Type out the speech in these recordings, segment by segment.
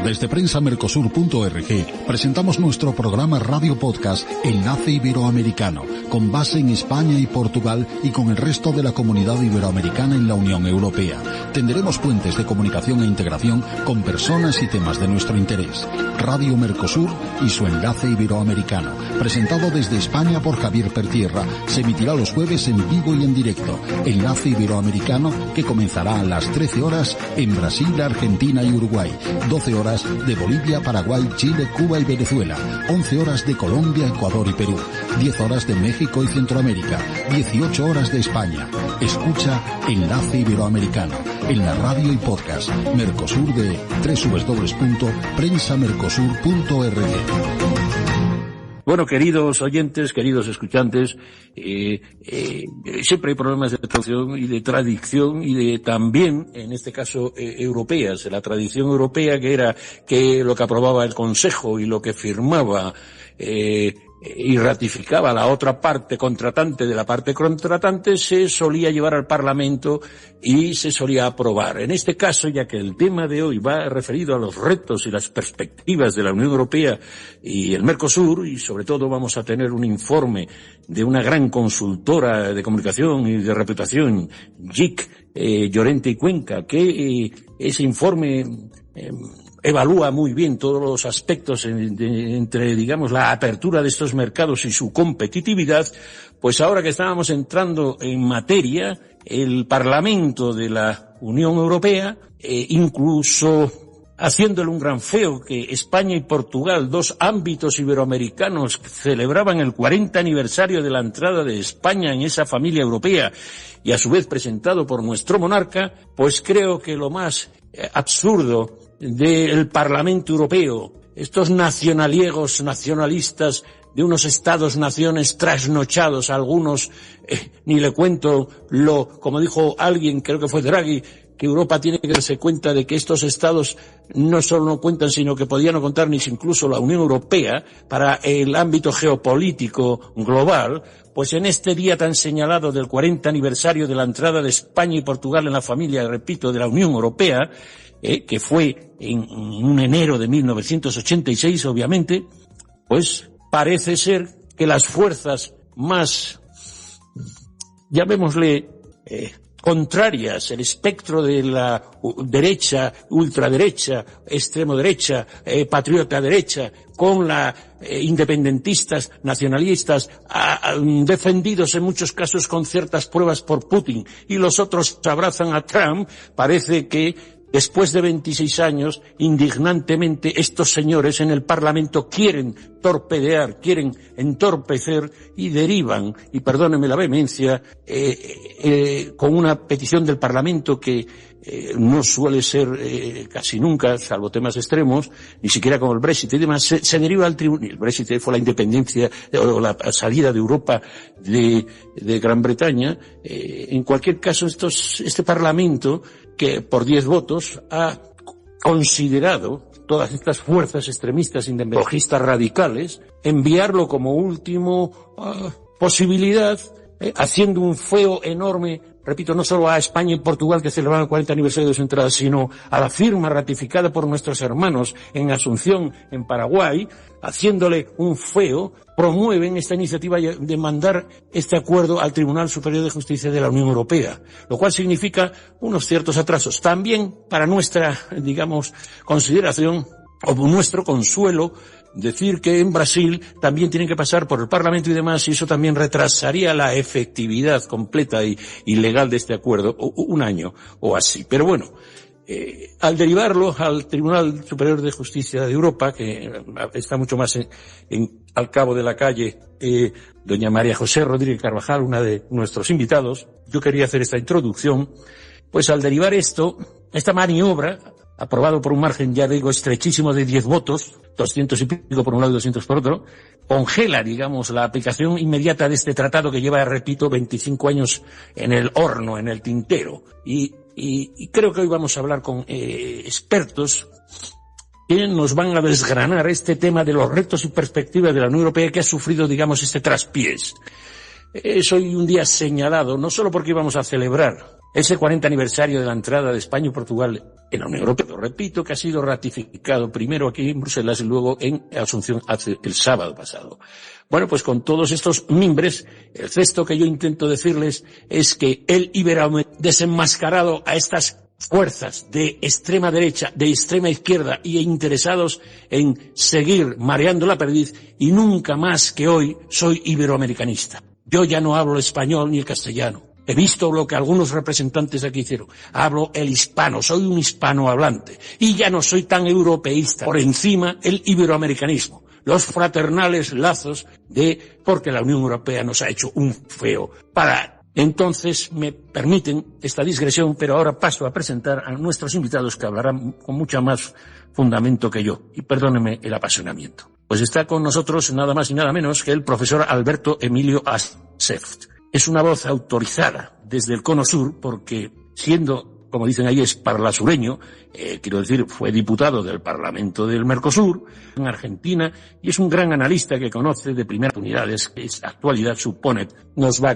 Desde prensamercosur.org presentamos nuestro programa Radio Podcast Enlace Iberoamericano, con base en España y Portugal y con el resto de la comunidad iberoamericana en la Unión Europea. Tendremos puentes de comunicación e integración con personas y temas de nuestro interés. Radio Mercosur y su Enlace Iberoamericano, presentado desde España por Javier Pertierra, se emitirá los jueves en vivo y en directo. Enlace Iberoamericano, que comenzará a las 13 horas en Brasil, Argentina y Uruguay, 12 horas de Bolivia, Paraguay, Chile, Cuba y Venezuela, 11 horas de Colombia, Ecuador y Perú, 10 horas de México y Centroamérica, 18 horas de España. Escucha Enlace Iberoamericano en la radio y podcast Mercosur de www.prensamercosur.org. Bueno, queridos oyentes, queridos escuchantes, siempre hay problemas de traducción y de tradición y de también, en este caso, europeas. La tradición europea que era que lo que aprobaba el Consejo y lo que firmaba y ratificaba la otra parte contratante de la parte contratante se solía llevar al Parlamento y se solía aprobar. En este caso, ya que el tema de hoy va referido a los retos y las perspectivas de la Unión Europea y el Mercosur, y sobre todo vamos a tener un informe de una gran consultora de comunicación y de reputación, JIC, Llorente y Cuenca, que ese informe evalúa muy bien todos los aspectos entre, digamos, la apertura de estos mercados y su competitividad. Pues ahora que estábamos entrando en materia, el Parlamento de la Unión Europea, incluso haciéndole un gran feo que España y Portugal, dos ámbitos iberoamericanos, celebraban el 40 aniversario de la entrada de España en esa familia europea y a su vez presentado por nuestro monarca, pues creo que lo más absurdo del Parlamento Europeo, estos nacionaliegos, nacionalistas de unos estados-naciones trasnochados, algunos, ni le cuento como dijo alguien, creo que fue Draghi, que Europa tiene que darse cuenta de que estos estados no solo no cuentan, sino que podían no contar ni incluso la Unión Europea para el ámbito geopolítico global. Pues en este día tan señalado del 40 aniversario de la entrada de España y Portugal en la familia, repito, de la Unión Europea, que fue en un enero de 1986, obviamente, pues parece ser que las fuerzas más, llamémosle, contrarias, el espectro de la derecha, ultraderecha, extremo derecha, patriota derecha, con la independentistas, nacionalistas, defendidos en muchos casos con ciertas pruebas por Putin, y los otros abrazan a Trump. Parece que después de 26 años, indignantemente, estos señores en el Parlamento quieren torpedear, quieren entorpecer y derivan, y perdónenme la vehemencia, con una petición del Parlamento que no suele ser casi nunca, salvo temas extremos, ni siquiera con el Brexit y demás, se deriva al tribunal. El Brexit fue la independencia o la salida de Europa de Gran Bretaña. En cualquier caso, este Parlamento, que por 10 votos ha considerado todas estas fuerzas extremistas independentistas radicales, enviarlo como último posibilidad, haciendo un feo enorme, repito, no solo a España y Portugal, que celebraban el 40 aniversario de su entrada, sino a la firma ratificada por nuestros hermanos en Asunción, en Paraguay, haciéndole un feo. Promueven esta iniciativa de mandar este acuerdo al Tribunal Superior de Justicia de la Unión Europea, lo cual significa unos ciertos atrasos. También para nuestra, digamos, consideración o nuestro consuelo, decir que en Brasil también tienen que pasar por el Parlamento y demás, y eso también retrasaría la efectividad completa y legal de este acuerdo un año o así. Pero bueno, al derivarlo al Tribunal Superior de Justicia de Europa, que está mucho más al cabo de la calle, doña María José Rodríguez Carvajal, una de nuestros invitados, yo quería hacer esta introducción. Pues al derivar esta maniobra, aprobado por un margen, ya digo, estrechísimo de 10 votos, 200 y pico por un lado y 200 por otro, congela, digamos, la aplicación inmediata de este tratado que lleva, repito, 25 años en el horno, en el tintero. Y creo que hoy vamos a hablar con expertos que nos van a desgranar este tema de los retos y perspectivas de la Unión Europea, que ha sufrido, digamos, este traspiés. es hoy un día señalado, no solo porque íbamos a celebrar ese 40 aniversario de la entrada de España y Portugal en la Unión Europea. Repito que ha sido ratificado primero aquí en Bruselas y luego en Asunción el sábado pasado. Bueno, pues con todos estos mimbres, el gesto que yo intento decirles es que el iberoamericano desenmascarado a estas fuerzas de extrema derecha, de extrema izquierda y interesados en seguir mareando la perdiz, y nunca más que hoy soy iberoamericanista. Yo ya no hablo español ni el castellano. He visto lo que algunos representantes aquí hicieron. Hablo el hispano, soy un hispanohablante. Y ya no soy tan europeísta. Por encima, el iberoamericanismo. Los fraternales lazos porque la Unión Europea nos ha hecho un feo. Entonces, me permiten esta digresión, pero ahora paso a presentar a nuestros invitados que hablarán con mucho más fundamento que yo. Y perdónenme el apasionamiento. Pues está con nosotros nada más y nada menos que el profesor Alberto Emilio Acef. Es una voz autorizada desde el Cono Sur porque, siendo, como dicen ahí, es parlasureño, quiero decir, fue diputado del Parlamento del Mercosur en Argentina y es un gran analista que conoce de primeras unidades, que es actualidad supone, nos va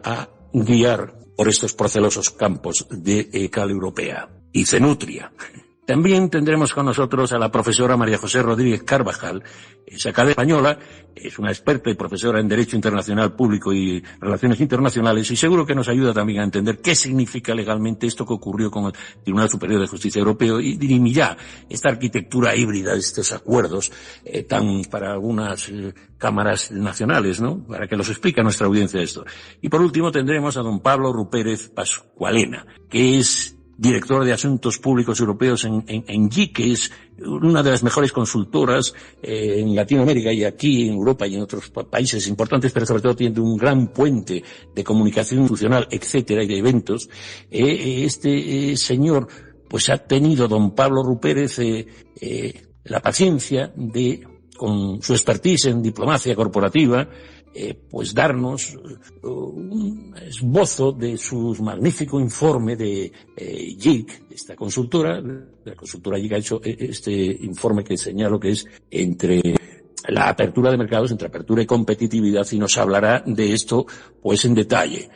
a guiar por estos procelosos campos de cal europea y cenutria. También tendremos con nosotros a la profesora María José Rodríguez Carvajal, es académica española, es una experta y profesora en Derecho Internacional Público y Relaciones Internacionales, y seguro que nos ayuda también a entender qué significa legalmente esto que ocurrió con el Tribunal Superior de Justicia Europeo y dirimir esta arquitectura híbrida de estos acuerdos tan para algunas cámaras nacionales, ¿no? Para que los explique a nuestra audiencia esto. Y por último tendremos a don Pablo Rupérez Pascualena, que es director de Asuntos Públicos Europeos en JIC, que es una de las mejores consultoras en Latinoamérica y aquí en Europa y en otros países importantes, pero sobre todo tiene un gran puente de comunicación institucional, etcétera, y de eventos. Este señor, pues ha tenido don Pablo Rupérez la paciencia de, con su expertise en diplomacia corporativa, pues darnos un esbozo de su magnífico informe de JIC, esta consultora. La consultora JIC ha hecho este informe que señalo que es entre la apertura de mercados, entre apertura y competitividad, y nos hablará de esto pues en detalle.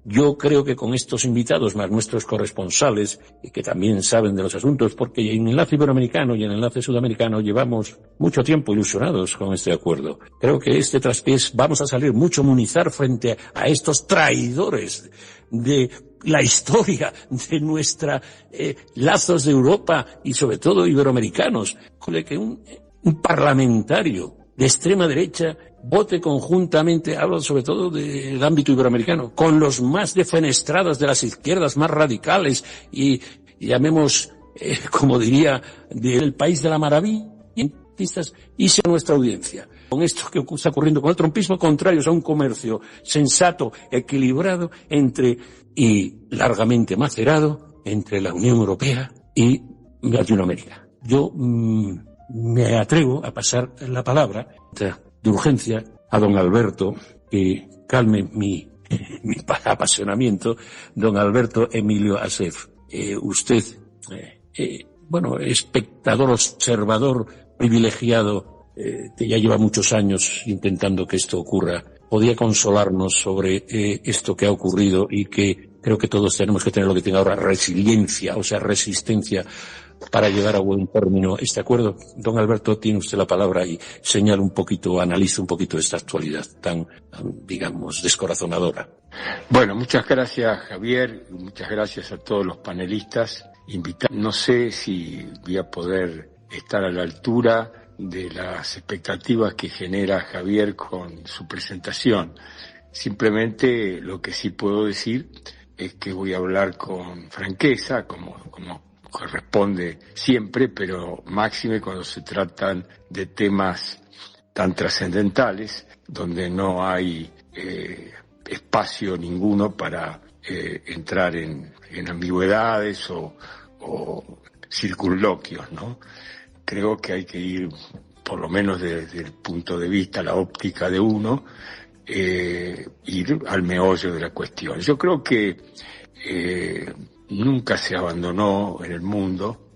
Yo creo que con estos invitados, más nuestros corresponsales, que también saben de los asuntos, porque en Enlace Iberoamericano y en Enlace Sudamericano llevamos mucho tiempo ilusionados con este acuerdo. Creo que este traspiés vamos a salir mucho munizar frente a estos traidores de la historia de nuestra lazos de Europa y sobre todo iberoamericanos, de que un parlamentario de extrema derecha vote conjuntamente, hablo sobre todo del ámbito iberoamericano, con los más defenestrados de las izquierdas más radicales y llamemos, como diría, del país de la maravilla, y sea nuestra audiencia. Con esto que está ocurriendo con el trumpismo, contrarios a un comercio sensato, equilibrado y largamente macerado entre la Unión Europea y Latinoamérica. Yo me atrevo a pasar la palabra de urgencia a don Alberto, que calme mi apasionamiento, don Alberto Emilio Acef. Usted, espectador, observador, privilegiado, que ya lleva muchos años intentando que esto ocurra, podía consolarnos sobre esto que ha ocurrido y que creo que todos tenemos que tener lo que tenga ahora, resiliencia, o sea, resistencia, para llegar a buen término este acuerdo. Don Alberto, tiene usted la palabra y señala un poquito, analiza un poquito esta actualidad tan, digamos, descorazonadora. Bueno, muchas gracias, Javier, y muchas gracias a todos los panelistas invitados. No sé si voy a poder estar a la altura de las expectativas que genera Javier con su presentación. Simplemente lo que sí puedo decir es que voy a hablar con franqueza, como corresponde siempre, pero máxime cuando se tratan de temas tan trascendentales, donde no hay espacio ninguno para entrar en ambigüedades o circunloquios, ¿no? Creo que hay que ir, por lo menos desde el punto de vista, la óptica de uno, ir al meollo de la cuestión. Yo creo que nunca se abandonó en el mundo,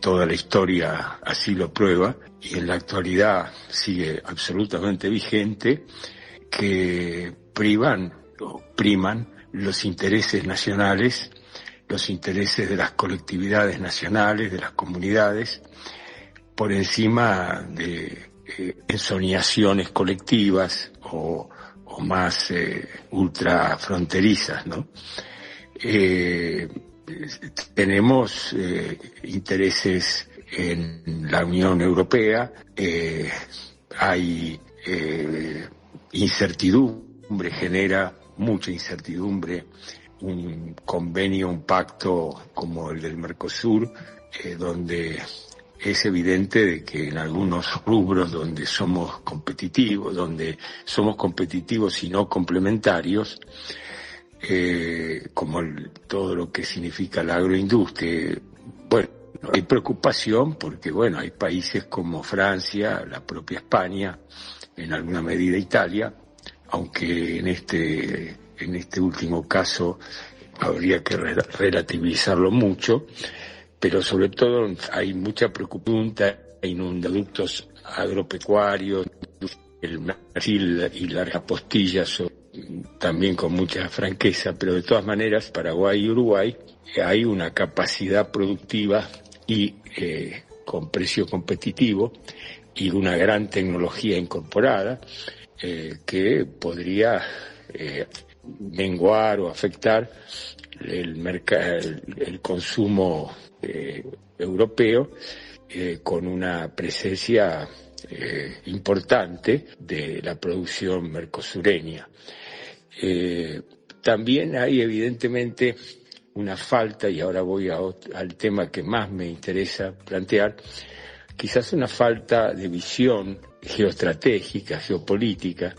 toda la historia así lo prueba, y en la actualidad sigue absolutamente vigente que priman los intereses nacionales, los intereses de las colectividades nacionales, de las comunidades, por encima de ensoñaciones colectivas o más ultrafronterizas, ¿no? Tenemos intereses en la Unión Europea, hay incertidumbre, genera mucha incertidumbre un convenio, un pacto como el del Mercosur, donde es evidente de que en algunos rubros donde somos competitivos y no complementarios, como todo lo que significa la agroindustria, bueno, hay preocupación porque, bueno, hay países como Francia, la propia España, en alguna medida Italia, aunque en este último caso habría que relativizarlo mucho, pero sobre todo hay mucha preocupación en inductos agropecuarios, el Brasil y las apostillas también con mucha franqueza, pero de todas maneras Paraguay y Uruguay hay una capacidad productiva y con precio competitivo y una gran tecnología incorporada que podría menguar o afectar el consumo europeo con una presencia importante de la producción mercosureña. También hay evidentemente una falta, y ahora voy al tema que más me interesa plantear, quizás una falta de visión geoestratégica, geopolítica.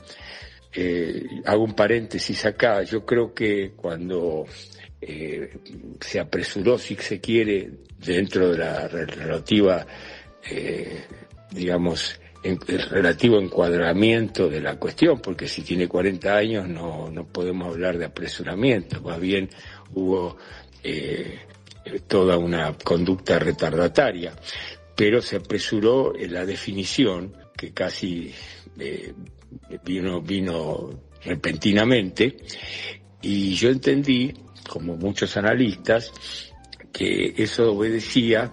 Hago un paréntesis acá. Yo creo que cuando se apresuró, si se quiere, dentro de la relativa, el relativo encuadramiento de la cuestión, porque si tiene 40 años no podemos hablar de apresuramiento, más bien hubo toda una conducta retardataria, pero se apresuró en la definición que casi vino repentinamente, y yo entendí, como muchos analistas, que eso obedecía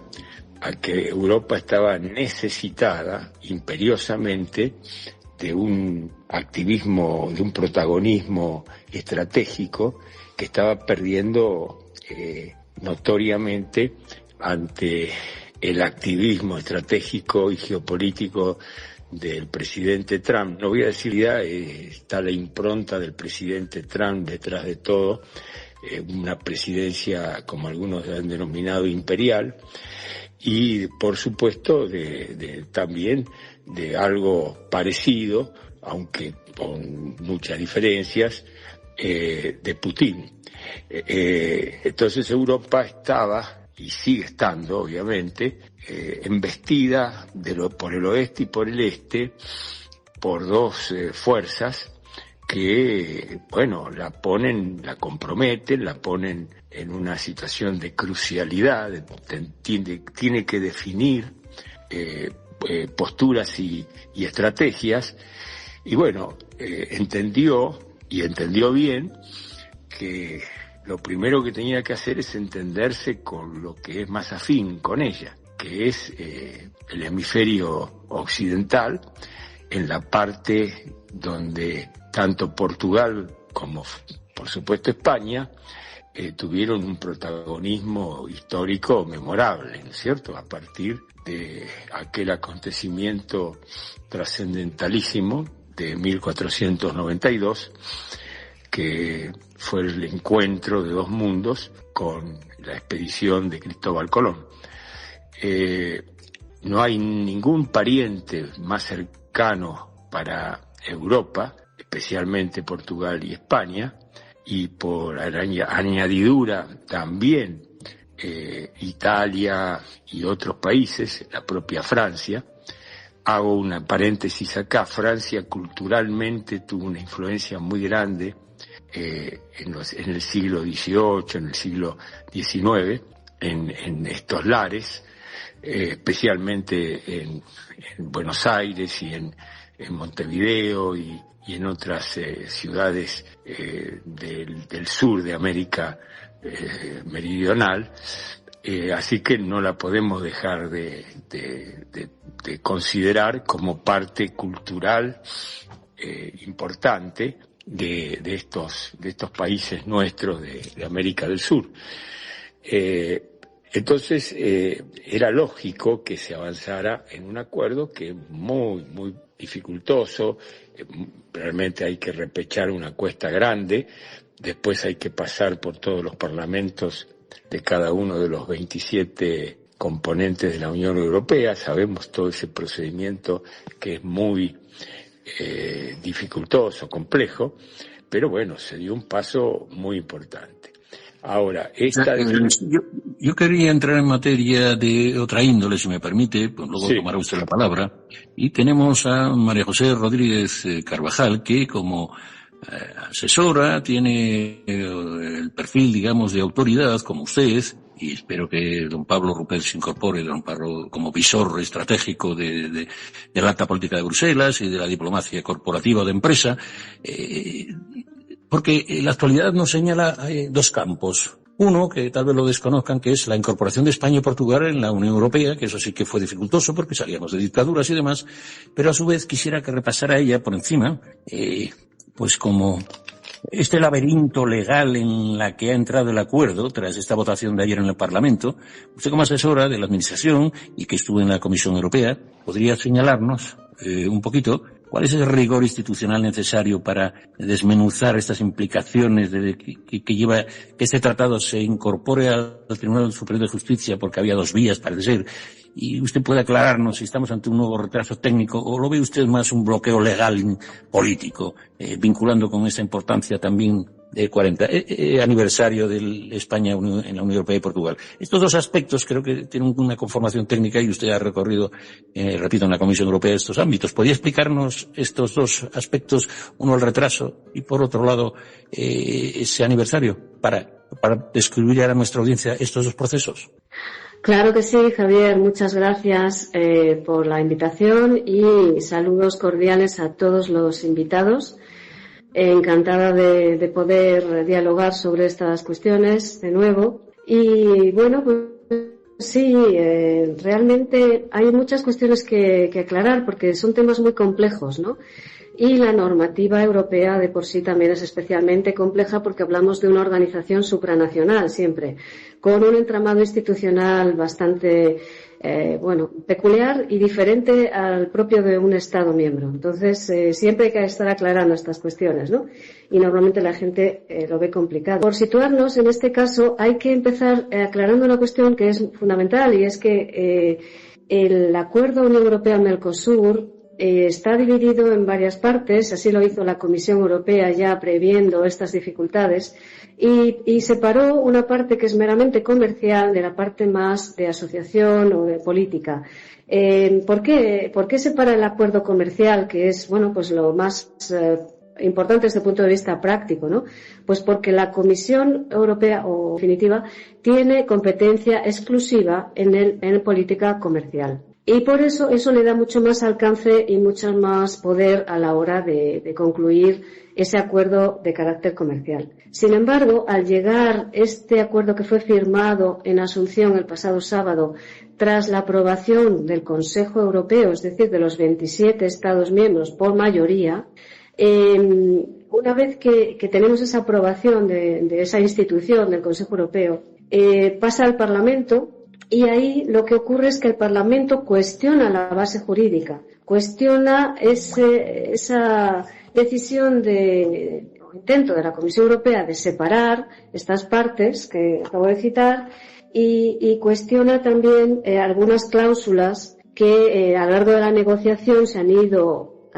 a que Europa estaba necesitada imperiosamente de un activismo, de un protagonismo estratégico que estaba perdiendo notoriamente ante el activismo estratégico y geopolítico del presidente Trump. No voy a decir ya, está la impronta del presidente Trump detrás de todo, una presidencia, como algunos han denominado, imperial, y por supuesto también de algo parecido, aunque con muchas diferencias, de Putin. Entonces Europa estaba, y sigue estando obviamente, embestida por el oeste y por el este, por dos fuerzas que, bueno, la comprometen, la ponen en una situación de crucialidad, tiene que definir posturas y estrategias, y bueno, entendió bien que lo primero que tenía que hacer es entenderse con lo que es más afín con ella, que es el hemisferio occidental, en la parte donde tanto Portugal como, por supuesto, España tuvieron un protagonismo histórico memorable, ¿no es cierto?, a partir de aquel acontecimiento trascendentalísimo de 1492, que fue el encuentro de dos mundos con la expedición de Cristóbal Colón. No hay ningún pariente más cercano para Europa, especialmente Portugal y España, y por añadidura también Italia y otros países, la propia Francia. Hago una paréntesis acá. Francia culturalmente tuvo una influencia muy grande en el siglo XVIII, en el siglo XIX, en estos lares, especialmente en Buenos Aires y en Montevideo y y en otras ciudades del sur de América meridional, así que no la podemos dejar de considerar como parte cultural importante de estos países nuestros de América del Sur. Entonces era lógico que se avanzara en un acuerdo que es muy, muy dificultoso. Realmente hay que repechar una cuesta grande, después hay que pasar por todos los parlamentos de cada uno de los 27 componentes de la Unión Europea. Sabemos todo ese procedimiento que es muy dificultoso, complejo, pero bueno, se dio un paso muy importante. Ahora, yo quería entrar en materia de otra índole, si me permite, pues luego tomará usted la palabra. Y tenemos a María José Rodríguez Carvajal, que como asesora tiene el perfil, digamos, de autoridad, como usted, y espero que don Pablo Rupert se incorpore, don Pablo, como visor estratégico de la alta política de Bruselas y de la diplomacia corporativa o de empresa, porque la actualidad nos señala dos campos. Uno, que tal vez lo desconozcan, que es la incorporación de España y Portugal en la Unión Europea, que eso sí que fue dificultoso porque salíamos de dictaduras y demás, pero a su vez quisiera que repasara ella por encima, pues como este laberinto legal en la que ha entrado el acuerdo tras esta votación de ayer en el Parlamento. Usted como asesora de la Administración y que estuvo en la Comisión Europea, ¿podría señalarnos un poquito cuál es el rigor institucional necesario para desmenuzar estas implicaciones que lleva que este tratado se incorpore al Tribunal Superior de Justicia, porque había dos vías, parece ser? Y usted puede aclararnos si estamos ante un nuevo retraso técnico o lo ve usted más un bloqueo legal político, vinculando con esa importancia también del 40 aniversario de España en la Unión Europea y Portugal. Estos dos aspectos creo que tienen una conformación técnica y usted ha recorrido, repito, en la Comisión Europea estos ámbitos. ¿Podría explicarnos estos dos aspectos, uno el retraso y por otro lado ese aniversario, para describir a nuestra audiencia estos dos procesos? Claro que sí, Javier. Muchas gracias por la invitación y saludos cordiales a todos los invitados. Encantada de poder dialogar sobre estas cuestiones de nuevo. Y bueno, pues sí, realmente hay muchas cuestiones que aclarar porque son temas muy complejos, ¿no? Y la normativa europea de por sí también es especialmente compleja porque hablamos de una organización supranacional siempre, con un entramado institucional bastante peculiar y diferente al propio de un Estado miembro. Entonces, siempre hay que estar aclarando estas cuestiones, ¿no? Y normalmente la gente lo ve complicado. Por situarnos, en este caso, hay que empezar aclarando una cuestión que es fundamental y es que el acuerdo Unión Europea-Mercosur está dividido en varias partes, así lo hizo la Comisión Europea ya previendo estas dificultades, y separó una parte que es meramente comercial de la parte más de asociación o de política. ¿Por qué separa el acuerdo comercial, que es, bueno, pues lo más importante desde el punto de vista práctico, ¿no? Pues porque la Comisión Europea, o definitiva, tiene competencia exclusiva en política comercial. Y por eso le da mucho más alcance y mucho más poder a la hora de concluir ese acuerdo de carácter comercial. Sin embargo, al llegar este acuerdo que fue firmado en Asunción el pasado sábado, tras la aprobación del Consejo Europeo, es decir, de los 27 Estados miembros por mayoría, una vez que tenemos esa aprobación de esa institución del Consejo Europeo, pasa al Parlamento. Y ahí lo que ocurre es que el Parlamento cuestiona la base jurídica, cuestiona esa decisión o intento de la Comisión Europea de separar estas partes que acabo de citar y cuestiona también algunas cláusulas que a lo largo de la negociación se han ido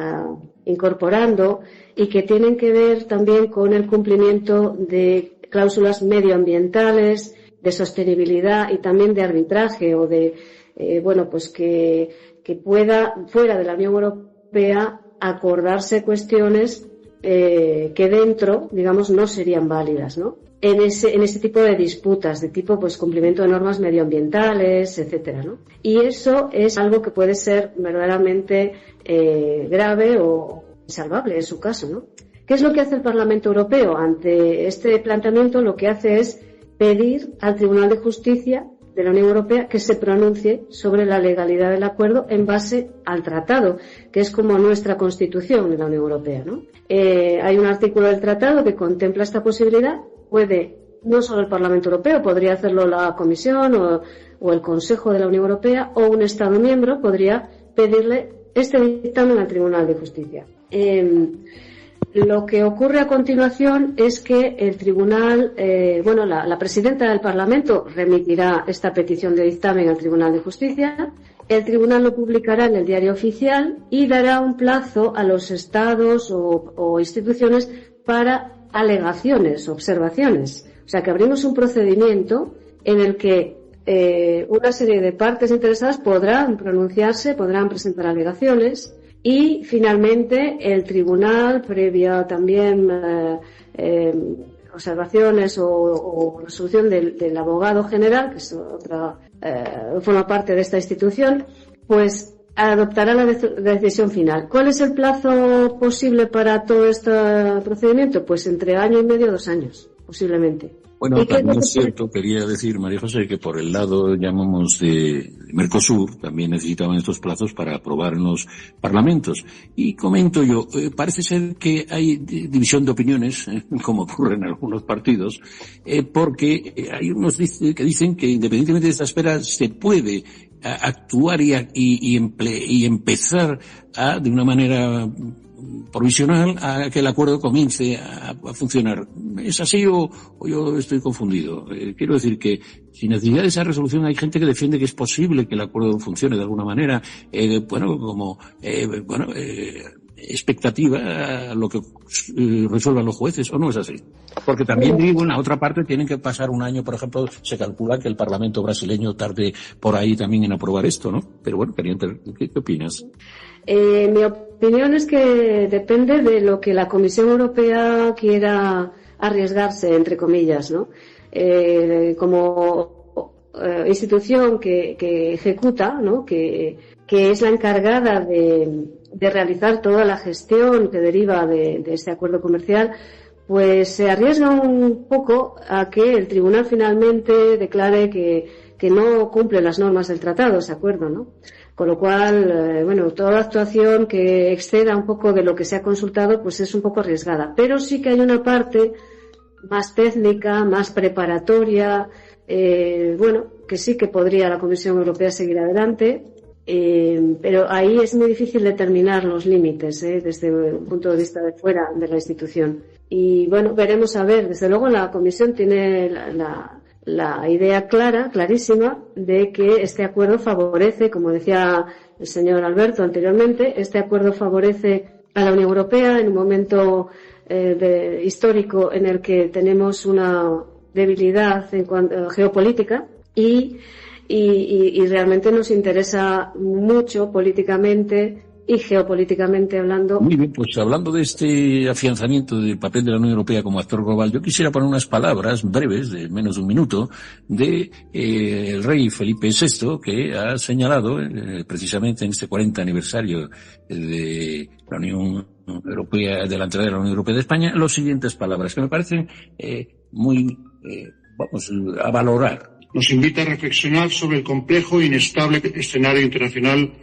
incorporando y que tienen que ver también con el cumplimiento de cláusulas medioambientales, de sostenibilidad y también de arbitraje o de, pues que pueda, fuera de la Unión Europea, acordarse cuestiones que dentro, digamos, no serían válidas, ¿no? En ese tipo de disputas, de tipo, pues, cumplimiento de normas medioambientales, etcétera, ¿no? Y eso es algo que puede ser verdaderamente grave o insalvable en su caso, ¿no? ¿Qué es lo que hace el Parlamento Europeo? Ante este planteamiento lo que hace es pedir al Tribunal de Justicia de la Unión Europea que se pronuncie sobre la legalidad del acuerdo en base al tratado, que es como nuestra Constitución de la Unión Europea, ¿no? Hay un artículo del tratado que contempla esta posibilidad. Puede, no solo el Parlamento Europeo, podría hacerlo la Comisión o el Consejo de la Unión Europea, o un Estado miembro podría pedirle este dictamen al Tribunal de Justicia. Lo que ocurre a continuación es que el Tribunal, la presidenta del Parlamento remitirá esta petición de dictamen al Tribunal de Justicia. El Tribunal lo publicará en el Diario Oficial y dará un plazo a los Estados o instituciones para alegaciones, observaciones. O sea, que abrimos un procedimiento en el que una serie de partes interesadas podrán pronunciarse, podrán presentar alegaciones. Y finalmente el tribunal, previa también observaciones o resolución del abogado general, que es forma parte de esta institución, pues adoptará la decisión final. ¿Cuál es el plazo posible para todo este procedimiento? Pues entre año y medio, 2 años, posiblemente. Bueno, también es cierto, quería decir, María José, que por el lado, llamamos, de Mercosur, también necesitaban estos plazos para aprobar en los parlamentos. Y comento yo, parece ser que hay división de opiniones, como ocurre en algunos partidos, porque hay unos que dicen que independientemente de esta espera se puede actuar y empezar de una manera provisional a que el acuerdo comience a funcionar. ¿Es así o yo estoy confundido? Quiero decir que sin necesidad de esa resolución hay gente que defiende que es posible que el acuerdo funcione de alguna manera, expectativa a lo que resuelvan los jueces, ¿o no es así? Porque también digo, en la otra parte tienen que pasar 1 año, por ejemplo, se calcula que el Parlamento brasileño tarde por ahí también en aprobar esto, ¿no? Pero bueno, ¿qué opinas? Mi opinión es que depende de lo que la Comisión Europea quiera arriesgarse, entre comillas, ¿no? Como institución que ejecuta, ¿no? Que es la encargada de realizar toda la gestión que deriva de este acuerdo comercial, pues se arriesga un poco a que el tribunal finalmente declare que no cumple las normas del tratado, ese acuerdo, ¿no? Con lo cual, toda actuación que exceda un poco de lo que se ha consultado, pues es un poco arriesgada. Pero sí que hay una parte más técnica, más preparatoria, que sí que podría la Comisión Europea seguir adelante, pero ahí es muy difícil determinar los límites, desde un punto de vista de fuera de la institución. Y veremos a ver. Desde luego la Comisión tiene la idea clarísima, de que este acuerdo favorece, como decía el señor Alberto anteriormente, este acuerdo favorece a la Unión Europea en un momento histórico en el que tenemos una debilidad en cuanto geopolítica y realmente nos interesa mucho políticamente y geopolíticamente hablando. Muy bien, pues hablando de este afianzamiento del papel de la Unión Europea como actor global, yo quisiera poner unas palabras breves, de menos de 1 minuto, de el rey Felipe VI, que ha señalado precisamente en este 40 aniversario de la Unión Europea, de la entrada de la Unión Europea de España, las siguientes palabras, que me parecen a valorar. Nos invita a reflexionar sobre el complejo e inestable escenario internacional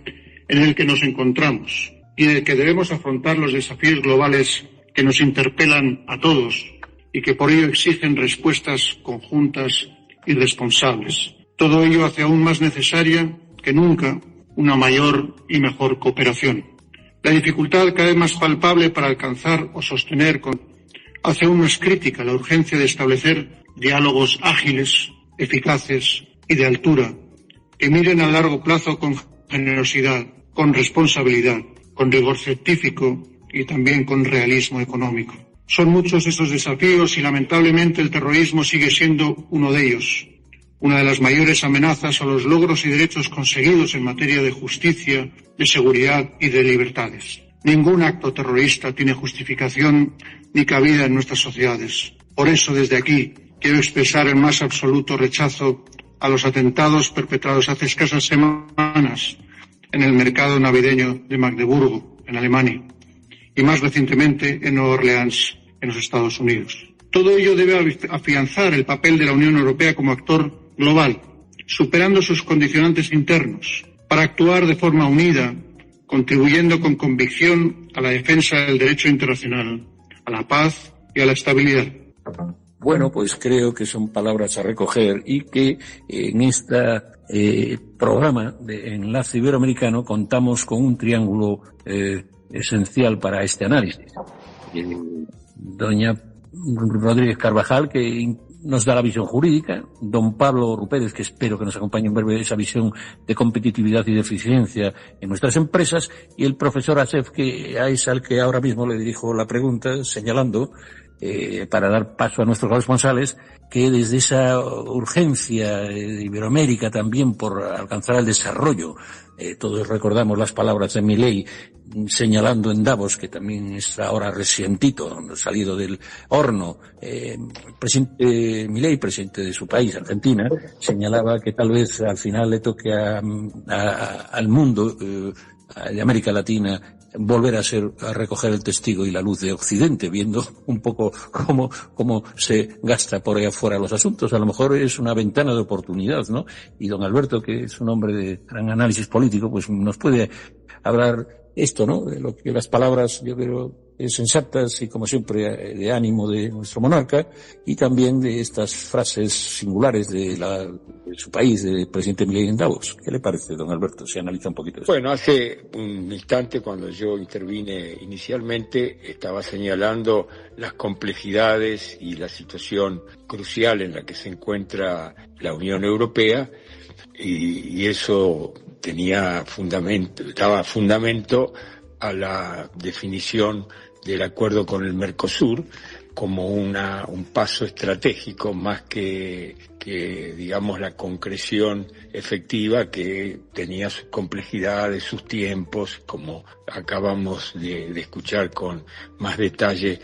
en el que nos encontramos y en el que debemos afrontar los desafíos globales que nos interpelan a todos y que por ello exigen respuestas conjuntas y responsables. Todo ello hace aún más necesaria que nunca una mayor y mejor cooperación. La dificultad cada vez más palpable para alcanzar o sostener hace aún más crítica la urgencia de establecer diálogos ágiles, eficaces y de altura, que miren a largo plazo con generosidad, con responsabilidad, con rigor científico y también con realismo económico. Son muchos esos desafíos y lamentablemente el terrorismo sigue siendo uno de ellos, una de las mayores amenazas a los logros y derechos conseguidos en materia de justicia, de seguridad y de libertades. Ningún acto terrorista tiene justificación ni cabida en nuestras sociedades. Por eso, desde aquí, quiero expresar el más absoluto rechazo a los atentados perpetrados hace escasas semanas en el mercado navideño de Magdeburgo, en Alemania, y más recientemente en Nueva Orleans, en los Estados Unidos. Todo ello debe afianzar el papel de la Unión Europea como actor global, superando sus condicionantes internos, para actuar de forma unida, contribuyendo con convicción a la defensa del derecho internacional, a la paz y a la estabilidad. Bueno, pues creo que son palabras a recoger y que en este programa de Enlace Iberoamericano contamos con un triángulo esencial para este análisis. Doña Rodríguez Carvajal, que nos da la visión jurídica, don Pablo Rupérez, que espero que nos acompañe en breve esa visión de competitividad y de eficiencia en nuestras empresas, y el profesor Asef, que es al que ahora mismo le dirijo la pregunta, señalando, para dar paso a nuestros corresponsales, que desde esa urgencia de Iberoamérica también por alcanzar el desarrollo, todos recordamos las palabras de Milei señalando en Davos, que también es ahora recientito, salido del horno, presidente Milei, presidente de su país, Argentina, señalaba que tal vez al final le toque al mundo de América Latina volver a recoger el testigo y la luz de Occidente, viendo un poco cómo se gasta por ahí afuera los asuntos. A lo mejor es una ventana de oportunidad, ¿no? Y don Alberto, que es un hombre de gran análisis político, pues nos puede hablar esto, ¿no? De lo que las palabras, yo creo, sensatas y como siempre de ánimo de nuestro monarca, y también de estas frases singulares de su país, del presidente Milei en Davos. ¿Qué le parece, don Alberto? Se analiza un poquito esto. Bueno, hace un instante cuando yo intervine inicialmente estaba señalando las complejidades y la situación crucial en la que se encuentra la Unión Europea, y eso daba fundamento a la definición del acuerdo con el Mercosur como un paso estratégico más que digamos la concreción efectiva, que tenía sus complejidades, sus tiempos, como acabamos de escuchar con más detalle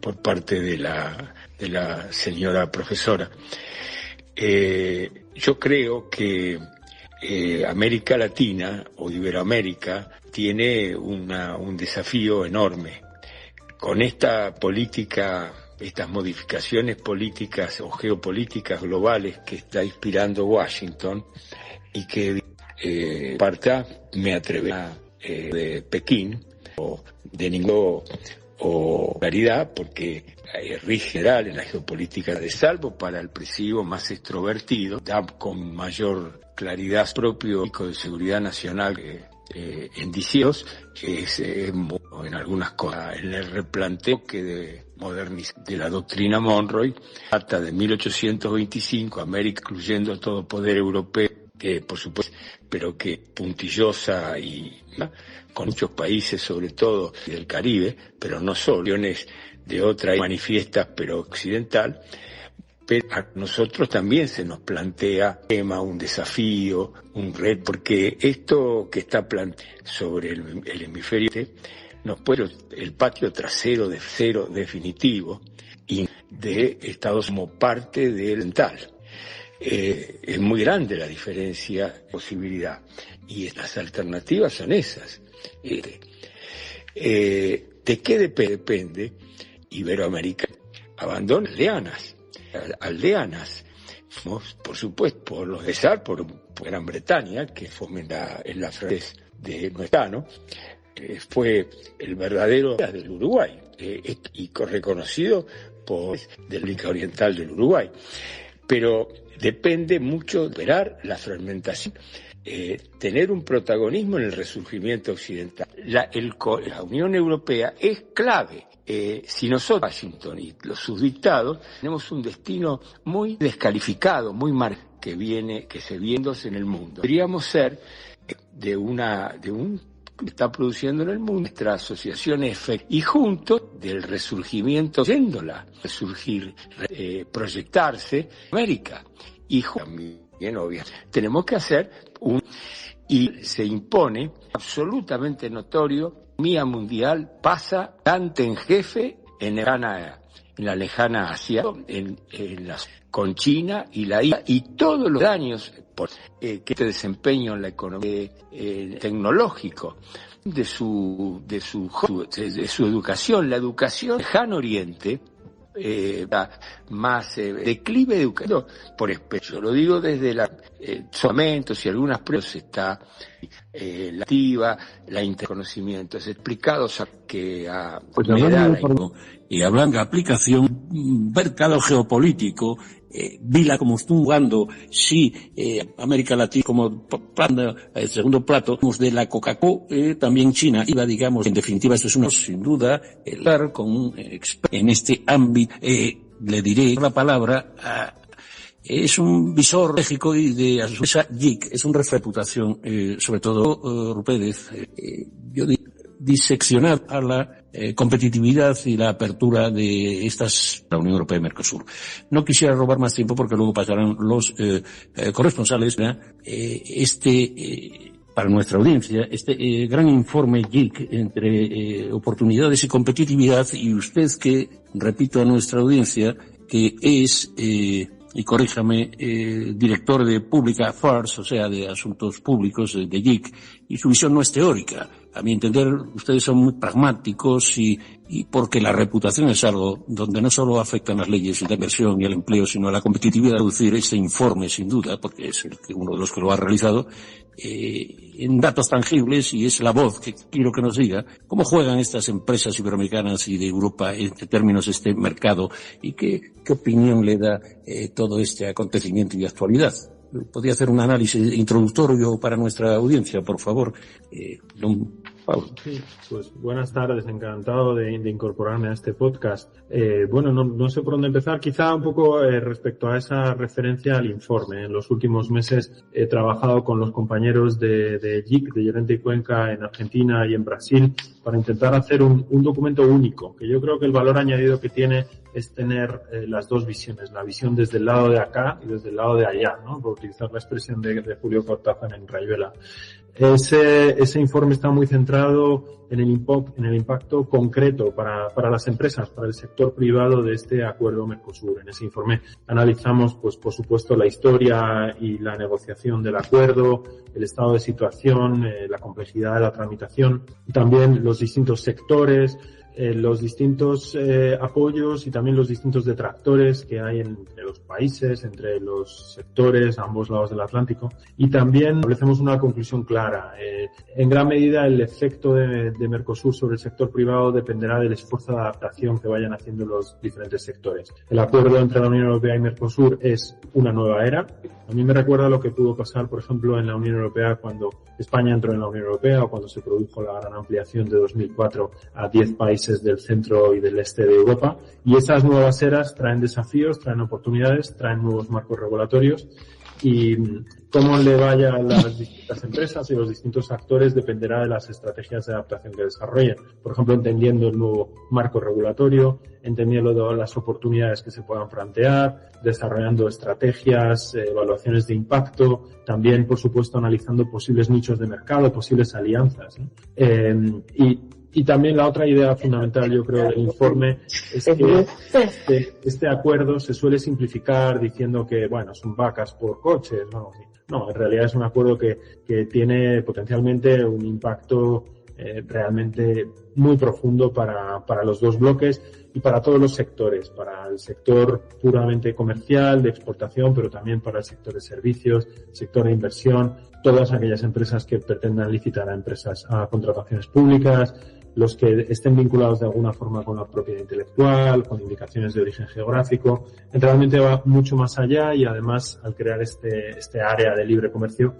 por parte de la señora profesora. Yo creo que América Latina o Iberoamérica tiene un desafío enorme. Con esta política, estas modificaciones políticas o geopolíticas globales que está inspirando Washington, y que me atrevería de Pekín o de ninguna claridad, porque rige general en la geopolítica de salvo para el presidio más extrovertido, da con mayor claridad propio de seguridad nacional en DCIOS, que es en algunas cosas en el replanteo que de la doctrina Monroe, data de 1825, América incluyendo todo poder europeo, que por supuesto, pero que puntillosa y con muchos países, sobre todo del Caribe, pero no solo, de otra manifiestas, pero occidental. Pero a nosotros también se nos plantea un desafío, un reto, porque esto que está planteado sobre el hemisferio nos puede el patio trasero de cero definitivo y de Estados como parte del oriental. Es muy grande la diferencia, posibilidad, y las alternativas son esas. ¿De qué depende Iberoamérica? Abandona aldeanas, por supuesto, por los de SAR, por Gran Bretaña, que fomenta en la frase de Nuestano, fue el verdadero del Uruguay, y reconocido por del Inca Oriental del Uruguay. Pero depende mucho de ver la fragmentación, tener un protagonismo en el resurgimiento occidental. La Unión Europea es clave. Si nosotros, Washington y sus dictados, tenemos un destino muy descalificado, muy marcado, que se viéndose en el mundo. Podríamos ser de un que está produciendo en el mundo nuestra asociación y junto del resurgimiento, proyectarse América, y también obvio. Tenemos que hacer y se impone absolutamente notorio. La economía mundial pasa gigante en jefe en Ghana en la lejana Asia, con China y la India, y todos los daños que este desempeño en la economía tecnológico de su educación, la educación lejano Oriente, más declive educativo por especie. Yo lo digo desde solamentos y algunas pruebas está la activa, la interconocimiento es explicado, o sea, que pues y hablando de aplicación, mercado geopolítico, vila como están jugando, sí, América Latina como el segundo plato, de la Coca-Cola, también China, iba, digamos, en definitiva, esto es sin duda, hablar con un experto en este ámbito, le diré la palabra es un visor estratégico y de a su empresa JIC, es un reputación, sobre todo, Pérez, yo diría, diseccionar a la competitividad y la apertura de la Unión Europea y Mercosur. No quisiera robar más tiempo porque luego pasarán los corresponsales, para nuestra audiencia, gran informe JIC entre oportunidades y competitividad, y usted que, repito a nuestra audiencia, que es y corríjame, director de Public Affairs, o sea, de asuntos públicos de JIC, y su visión no es teórica. A mi entender, ustedes son muy pragmáticos y porque la reputación es algo donde no solo afectan las leyes de inversión y el empleo, sino a la competitividad. Reducir este informe, sin duda, porque es uno de los que lo ha realizado, en datos tangibles, y es la voz que quiero que nos diga cómo juegan estas empresas iberoamericanas y de Europa en términos de este mercado, y qué opinión le da todo este acontecimiento y actualidad. ¿Podría hacer un análisis introductorio para nuestra audiencia, por favor, don Pablo? Sí, pues buenas tardes, encantado de incorporarme a este podcast. Bueno, no sé por dónde empezar, quizá un poco respecto a esa referencia al informe. En los últimos meses he trabajado con los compañeros de JIC, de Llorente y Cuenca, en Argentina y en Brasil, para intentar hacer un documento único, que yo creo que el valor añadido que tiene es tener las dos visiones, la visión desde el lado de acá y desde el lado de allá, ¿no? Por utilizar la expresión de Julio Cortázar en Rayuela. Ese informe está muy centrado en el impacto concreto para las empresas, para el sector privado de este acuerdo Mercosur. En ese informe analizamos, pues, por supuesto, la historia y la negociación del acuerdo, el estado de situación, la complejidad de la tramitación, y también los distintos sectores, los distintos apoyos y también los distintos detractores que hay entre los países, entre los sectores a ambos lados del Atlántico. Y también establecemos una conclusión clara. En gran medida el efecto de Mercosur sobre el sector privado dependerá del esfuerzo de adaptación que vayan haciendo los diferentes sectores. El acuerdo entre la Unión Europea y Mercosur es una nueva era. A mí me recuerda lo que pudo pasar, por ejemplo, en la Unión Europea cuando España entró en la Unión Europea, o cuando se produjo la gran ampliación de 2004 a 10 países del centro y del este de Europa. Y esas nuevas eras traen desafíos, traen oportunidades, traen nuevos marcos regulatorios, y cómo le vaya a las distintas empresas y los distintos actores dependerá de las estrategias de adaptación que desarrollen. Por ejemplo, entendiendo el nuevo marco regulatorio, entendiendo las oportunidades que se puedan plantear, desarrollando estrategias, evaluaciones de impacto, también, por supuesto, analizando posibles nichos de mercado, posibles alianzas, ¿no? Y también la otra idea fundamental, yo creo, del informe es que este acuerdo se suele simplificar diciendo que, bueno, son vacas por coches, ¿no? No, en realidad es un acuerdo que tiene potencialmente un impacto realmente muy profundo para los dos bloques y para todos los sectores, para el sector puramente comercial, de exportación, pero también para el sector de servicios, sector de inversión, todas aquellas empresas que pretendan licitar a contrataciones públicas, los que estén vinculados de alguna forma con la propiedad intelectual, con indicaciones de origen geográfico. Realmente va mucho más allá, y además, al crear este área de libre comercio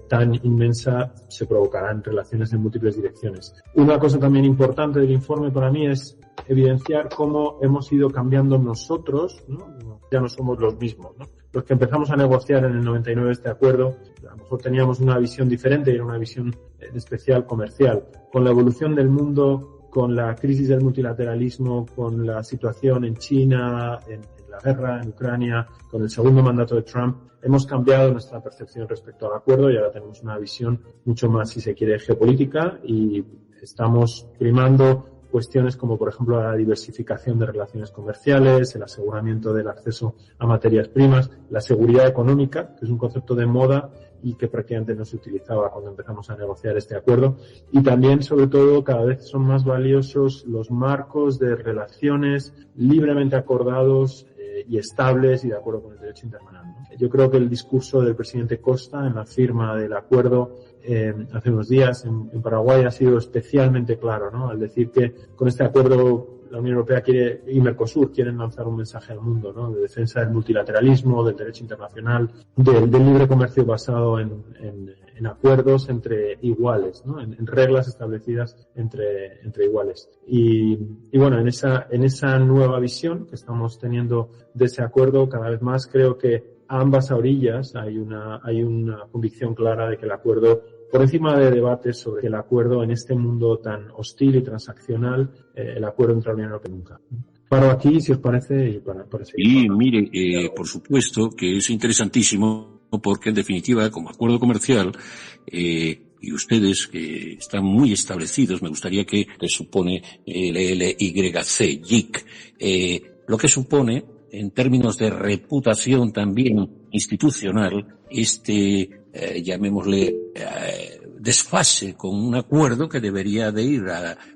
tan inmensa, se provocarán relaciones en múltiples direcciones. Una cosa también importante del informe para mí es evidenciar cómo hemos ido cambiando nosotros, ¿no? Ya no somos los mismos, ¿no? Los que empezamos a negociar en el 99 este acuerdo, a lo mejor teníamos una visión diferente, era una visión especial comercial. Con la evolución del mundo, con la crisis del multilateralismo, con la situación en China, en la guerra en Ucrania, con el segundo mandato de Trump, hemos cambiado nuestra percepción respecto al acuerdo, y ahora tenemos una visión mucho más, si se quiere, geopolítica, y estamos primando cuestiones como, por ejemplo, la diversificación de relaciones comerciales, el aseguramiento del acceso a materias primas, la seguridad económica, que es un concepto de moda y que prácticamente no se utilizaba cuando empezamos a negociar este acuerdo. Y también, sobre todo, cada vez son más valiosos los marcos de relaciones libremente acordados y estables y de acuerdo con el derecho internacional, ¿no? Yo creo que el discurso del presidente Costa en la firma del acuerdo hace unos días en Paraguay ha sido especialmente claro, ¿no? Al decir que con este acuerdo la Unión Europea y Mercosur quieren lanzar un mensaje al mundo, ¿no? De defensa del multilateralismo, del derecho internacional, del libre comercio basado en acuerdos entre iguales, ¿no? En reglas establecidas entre iguales. Y bueno, en esa nueva visión que estamos teniendo de ese acuerdo, cada vez más creo que a ambas orillas hay una convicción clara de que el acuerdo, por encima de debates sobre el acuerdo en este mundo tan hostil y transaccional, el acuerdo entre la Unión Europea nunca. Paro aquí, si os parece, y para seguir. Y mire, por supuesto que es interesantísimo, porque en definitiva, como acuerdo comercial, y ustedes que están muy establecidos, me gustaría que les supone el LYC, JIC, lo que supone en términos de reputación también institucional, llamémosle, desfase con un acuerdo que debería de ir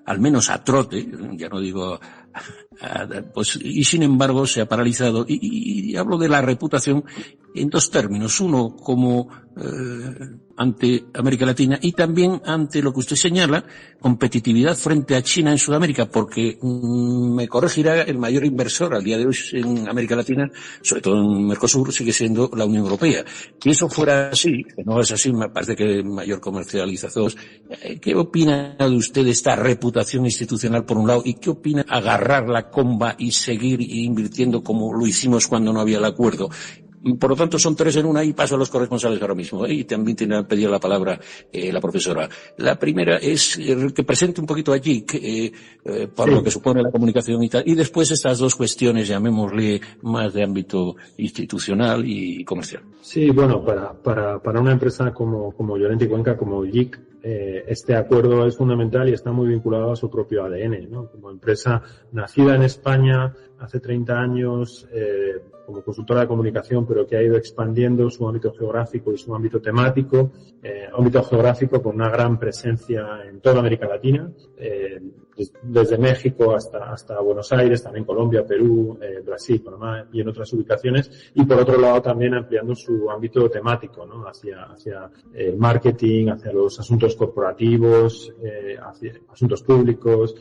al menos a trote, ya no digo pues, y sin embargo se ha paralizado, y hablo de la reputación en dos términos: uno como ante América Latina, y también ante lo que usted señala, competitividad frente a China en Sudamérica, porque me corregirá, el mayor inversor al día de hoy en América Latina, sobre todo en Mercosur, sigue siendo la Unión Europea. Que eso fuera así, que no es así, me parece que mayor comercializador. ¿Qué opina de usted de esta reputación institucional por un lado, y qué opina agarrar la comba y seguir invirtiendo como lo hicimos cuando no había el acuerdo? Por lo tanto, son tres en una, y paso a los corresponsales ahora mismo, y también tiene pedido la palabra la profesora. La primera es que presente un poquito allí, por lo que supone la comunicación y tal, y después estas dos cuestiones, llamémosle, más de ámbito institucional y comercial. Sí, bueno, para una empresa como Llorente y Cuenca, como JIC, este acuerdo es fundamental y está muy vinculado a su propio ADN, ¿no? Como empresa nacida en España hace 30 años, como consultora de comunicación, pero que ha ido expandiendo su ámbito geográfico y su ámbito temático, ámbito geográfico con una gran presencia en toda América Latina, desde México hasta Buenos Aires, también Colombia, Perú, Brasil, Panamá y en otras ubicaciones, y por otro lado también ampliando su ámbito temático, ¿no? Hacia el marketing, hacia los asuntos corporativos, hacia asuntos públicos.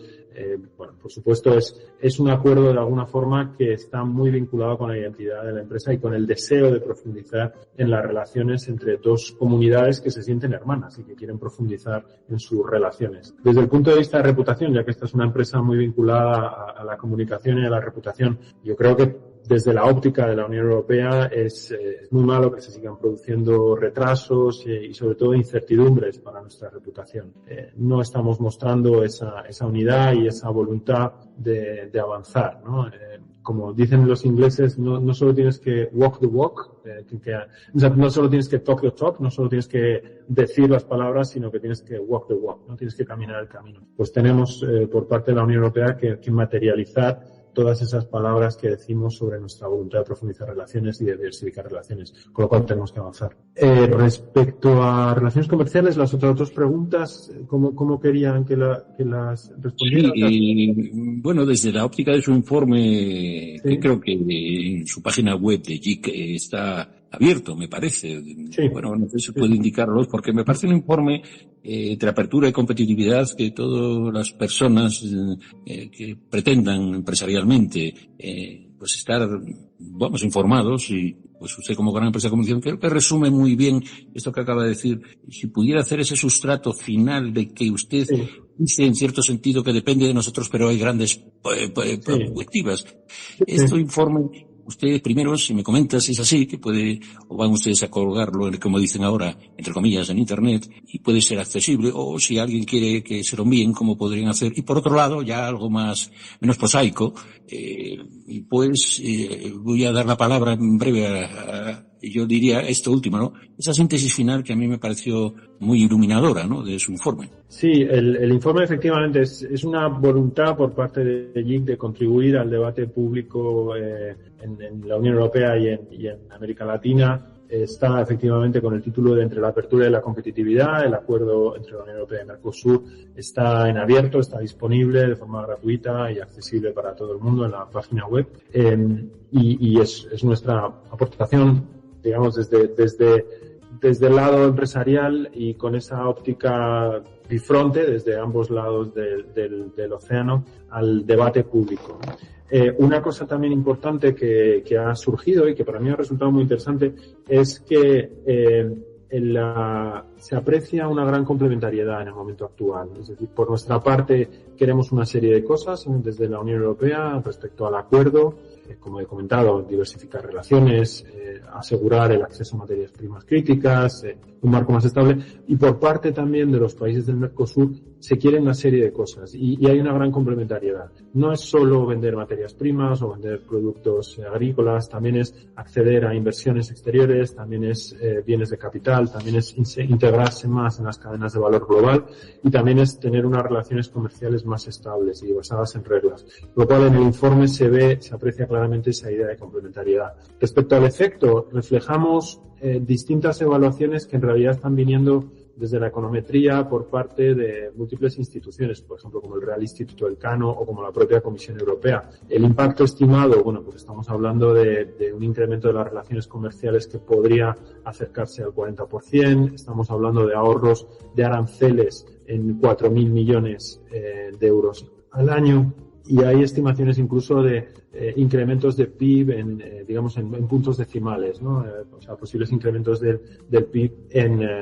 Bueno, por supuesto es un acuerdo de alguna forma que está muy vinculado con la identidad de la empresa y con el deseo de profundizar en las relaciones entre dos comunidades que se sienten hermanas y que quieren profundizar en sus relaciones. Desde el punto de vista de reputación, ya que esta es una empresa muy vinculada a la comunicación y a la reputación, yo creo que desde la óptica de la Unión Europea es muy malo que se sigan produciendo retrasos y sobre todo incertidumbres para nuestra reputación. No estamos mostrando esa unidad y esa voluntad de avanzar, ¿no? Como dicen los ingleses, no solo tienes que walk the walk, o sea, no solo tienes que talk the talk, no solo tienes que decir las palabras, sino que tienes que walk the walk, no tienes que caminar el camino. Pues tenemos por parte de la Unión Europea que materializar todas esas palabras que decimos sobre nuestra voluntad de profundizar relaciones y de diversificar relaciones, con lo cual tenemos que avanzar. Respecto a relaciones comerciales, las otras dos preguntas, ¿cómo querían que las respondiera? Sí, bueno, desde la óptica de su informe, sí, que creo que en su página web de JIC está abierto, me parece. Sí. Bueno, no sé si puede indicarlos, porque me parece un informe de apertura y competitividad que todas las personas que pretendan empresarialmente pues estar, vamos, informados, y pues usted como gran empresa de comunicación creo que resume muy bien esto que acaba de decir. Si pudiera hacer ese sustrato final de que usted dice en cierto sentido que depende de nosotros, pero hay grandes perspectivas. Este informe, usted primero, si me comenta si es así, que puede, o van ustedes a colgarlo, como dicen ahora, entre comillas, en Internet, y puede ser accesible, o si alguien quiere que se lo envíen, cómo podrían hacer. Y por otro lado, ya algo menos prosaico, pues voy a dar la palabra en breve yo diría esto último, ¿no? Esa síntesis final que a mí me pareció muy iluminadora, ¿no?, de su informe. Sí, el informe efectivamente es una voluntad por parte de JIC de contribuir al debate público en la Unión Europea y en América Latina. Está efectivamente con el título de Entre la apertura y la competitividad. El acuerdo entre la Unión Europea y Mercosur está en abierto, está disponible de forma gratuita y accesible para todo el mundo en la página web. Y es nuestra aportación, digamos, desde el lado empresarial y con esa óptica bifronte desde ambos lados del océano al debate público. Una cosa también importante que ha surgido y que para mí ha resultado muy interesante es que se aprecia una gran complementariedad en el momento actual. Es decir, por nuestra parte queremos una serie de cosas desde la Unión Europea respecto al acuerdo, como he comentado, diversificar relaciones, asegurar el acceso a materias primas críticas, un marco más estable, y por parte también de los países del Mercosur se quieren una serie de cosas y hay una gran complementariedad. No es solo vender materias primas o vender productos agrícolas, también es acceder a inversiones exteriores, también es bienes de capital, también es integrarse más en las cadenas de valor global y también es tener unas relaciones comerciales más estables y basadas en reglas. Lo cual en el informe se aprecia claramente esa idea de complementariedad. Respecto al efecto, reflejamos distintas evaluaciones que en realidad están viniendo desde la econometría por parte de múltiples instituciones, por ejemplo, como el Real Instituto Elcano o como la propia Comisión Europea. El impacto estimado, bueno, pues estamos hablando de un incremento de las relaciones comerciales que podría acercarse al 40%, estamos hablando de ahorros de aranceles en 4.000 millones de euros al año, y hay estimaciones incluso de incrementos de PIB en puntos decimales, ¿no? O sea, posibles incrementos del PIB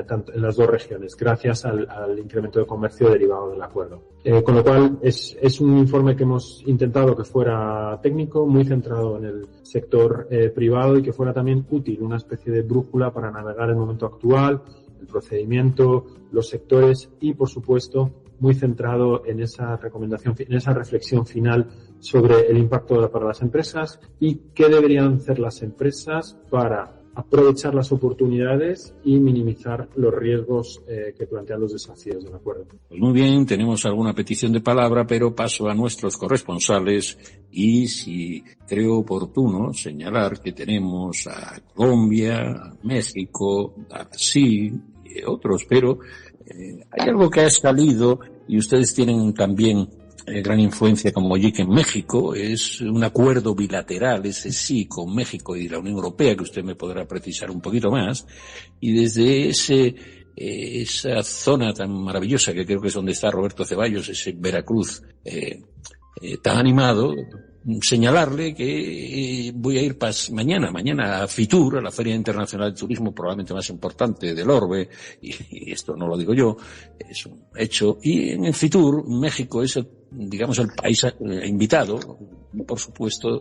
tanto en las dos regiones, gracias al incremento de comercio derivado del acuerdo. Con lo cual, es un informe que hemos intentado que fuera técnico, muy centrado en el sector privado y que fuera también útil, una especie de brújula para navegar el momento actual, el procedimiento, los sectores y, por supuesto, muy centrado en esa recomendación, en esa reflexión final sobre el impacto para las empresas y qué deberían hacer las empresas para aprovechar las oportunidades y minimizar los riesgos que plantean los desafíos del acuerdo. Pues muy bien, tenemos alguna petición de palabra, pero paso a nuestros corresponsales y si creo oportuno señalar que tenemos a Colombia, a México, a Brasil y otros, pero hay algo que ha salido y ustedes tienen también gran influencia como JIC en México, es un acuerdo bilateral, ese sí, con México y la Unión Europea, que usted me podrá precisar un poquito más, y desde esa zona tan maravillosa que creo que es donde está Roberto Ceballos, ese Veracruz tan animado, señalarle que voy a ir mañana a FITUR, a la Feria Internacional de Turismo, probablemente más importante del orbe, y esto no lo digo yo, es un hecho, y en el FITUR México es el país invitado. Por supuesto,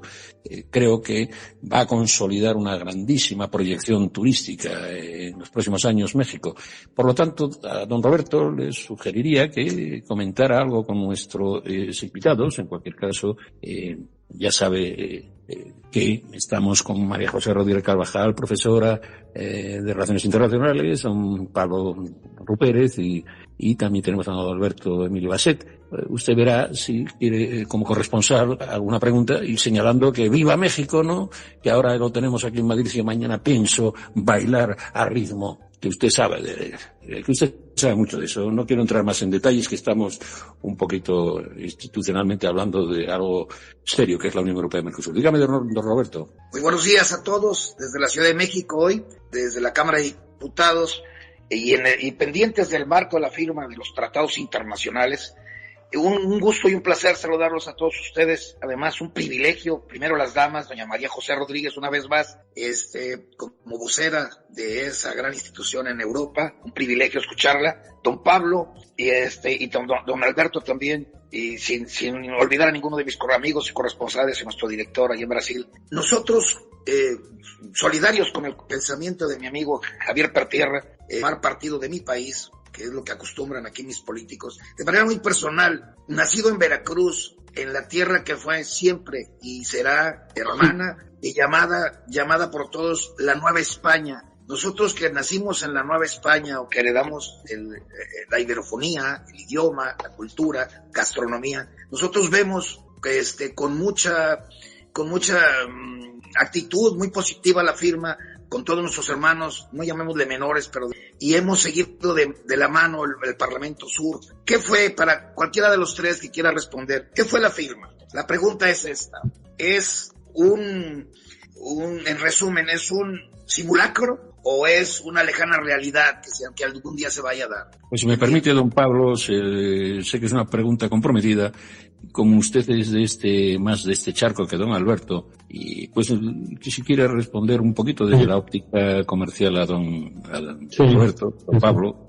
creo que va a consolidar una grandísima proyección turística en los próximos años México. Por lo tanto, a don Roberto le sugeriría que comentara algo con nuestros invitados. En cualquier caso, ya sabe que estamos con María José Rodríguez Carvajal, profesora de Relaciones Internacionales, don Pablo Rupérez y también tenemos a don Alberto Emilio Basset. Usted verá si quiere, como corresponsal, alguna pregunta y señalando que viva México, ¿no? Que ahora lo tenemos aquí en Madrid y mañana pienso bailar a ritmo, que usted sabe que usted sabe mucho de eso. No quiero entrar más en detalles, que estamos un poquito institucionalmente hablando de algo serio, que es la Unión Europea y Mercosur. Dígame, don Roberto. Muy buenos días a todos, desde la Ciudad de México hoy, desde la Cámara de Diputados y pendientes del marco de la firma de los tratados internacionales. Un gusto y un placer saludarlos a todos ustedes. Además, un privilegio, primero las damas, doña María José Rodríguez, una vez más, como vocera de esa gran institución en Europa, un privilegio escucharla. Don Pablo y don Alberto también, y sin olvidar a ninguno de mis amigos y corresponsales y nuestro director allá en Brasil. Nosotros, solidarios con el pensamiento de mi amigo Javier Pertierra, tomar partido de mi país, que es lo que acostumbran aquí mis políticos, de manera muy personal, nacido en Veracruz, en la tierra que fue siempre y será hermana y llamada por todos la Nueva España. Nosotros que nacimos en la Nueva España o que heredamos la iberofonía, el idioma, la cultura, gastronomía, nosotros vemos que con mucha actitud muy positiva la firma con todos nuestros hermanos, no llamémosle menores, pero y hemos seguido de la mano el Parlamento Sur. ¿Qué fue, para cualquiera de los tres que quiera responder, qué fue la firma? La pregunta es esta. ¿Es en resumen, es un simulacro o es una lejana realidad que algún día se vaya a dar? Pues si me permite, don Pablo, sé que es una pregunta comprometida, como usted es más de este charco que don Alberto, y pues si quiere responder un poquito desde la óptica comercial a don Alberto, don Pablo.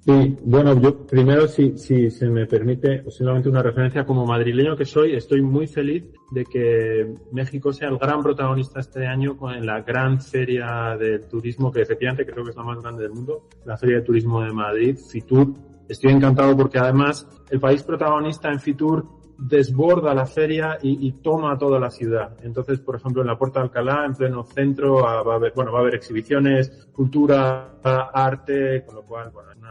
Sí, bueno, yo primero, si se me permite, solamente una referencia. Como madrileño que soy, estoy muy feliz de que México sea el gran protagonista este año con la gran feria de turismo, que efectivamente creo que es la más grande del mundo, la Feria de Turismo de Madrid, Fitur. Estoy encantado porque además el país protagonista en Fitur desborda la feria y toma toda la ciudad. Entonces, por ejemplo, en la Puerta de Alcalá, en pleno centro, va a haber exhibiciones, cultura, arte, con lo cual,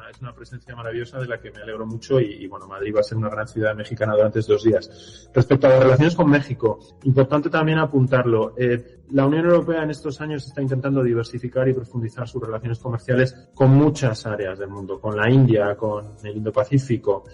es una presencia maravillosa de la que me alegro mucho y Madrid va a ser una gran ciudad mexicana durante estos días. Respecto a las relaciones con México, importante también apuntarlo. La Unión Europea en estos años está intentando diversificar y profundizar sus relaciones comerciales con muchas áreas del mundo, con la India, con el Indo-Pacífico,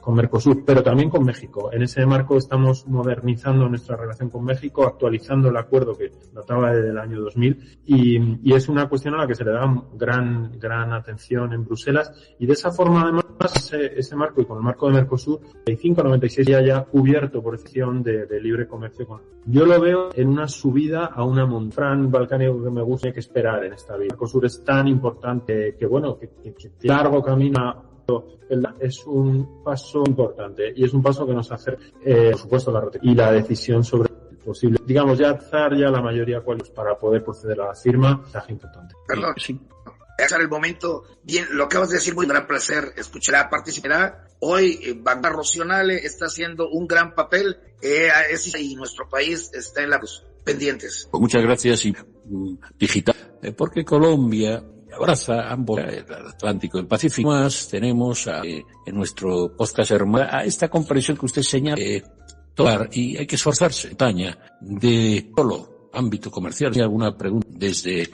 con Mercosur, pero también con México. En ese marco estamos modernizando nuestra relación con México, actualizando el acuerdo que databa desde el año 2000 y es una cuestión a la que se le da gran atención en Bruselas, y de esa forma además ese marco, y con el marco de Mercosur, 95-96 ya cubierto por decisión de libre comercio. Yo lo veo en una subida a una montaña balcánico que me gusta, hay que esperar en esta vida. Mercosur es tan importante que largo camino. Es un paso importante y es un paso que nos hace, por supuesto, la decisión sobre el posible, digamos, ya la mayoría cuáles para poder proceder a la firma, es importante. Perdón, sí. El momento, bien, lo acabas de decir, muy gran placer, participará. Hoy Banca Rocionale está haciendo un gran papel y nuestro país está en las pendientes. Muchas gracias y digital, porque Colombia abraza ambos, el Atlántico y el Pacífico. Más tenemos en nuestro podcast hermano a esta comprensión que usted señala, y hay que esforzarse. Montaña de solo ámbito comercial. ¿Hay alguna pregunta desde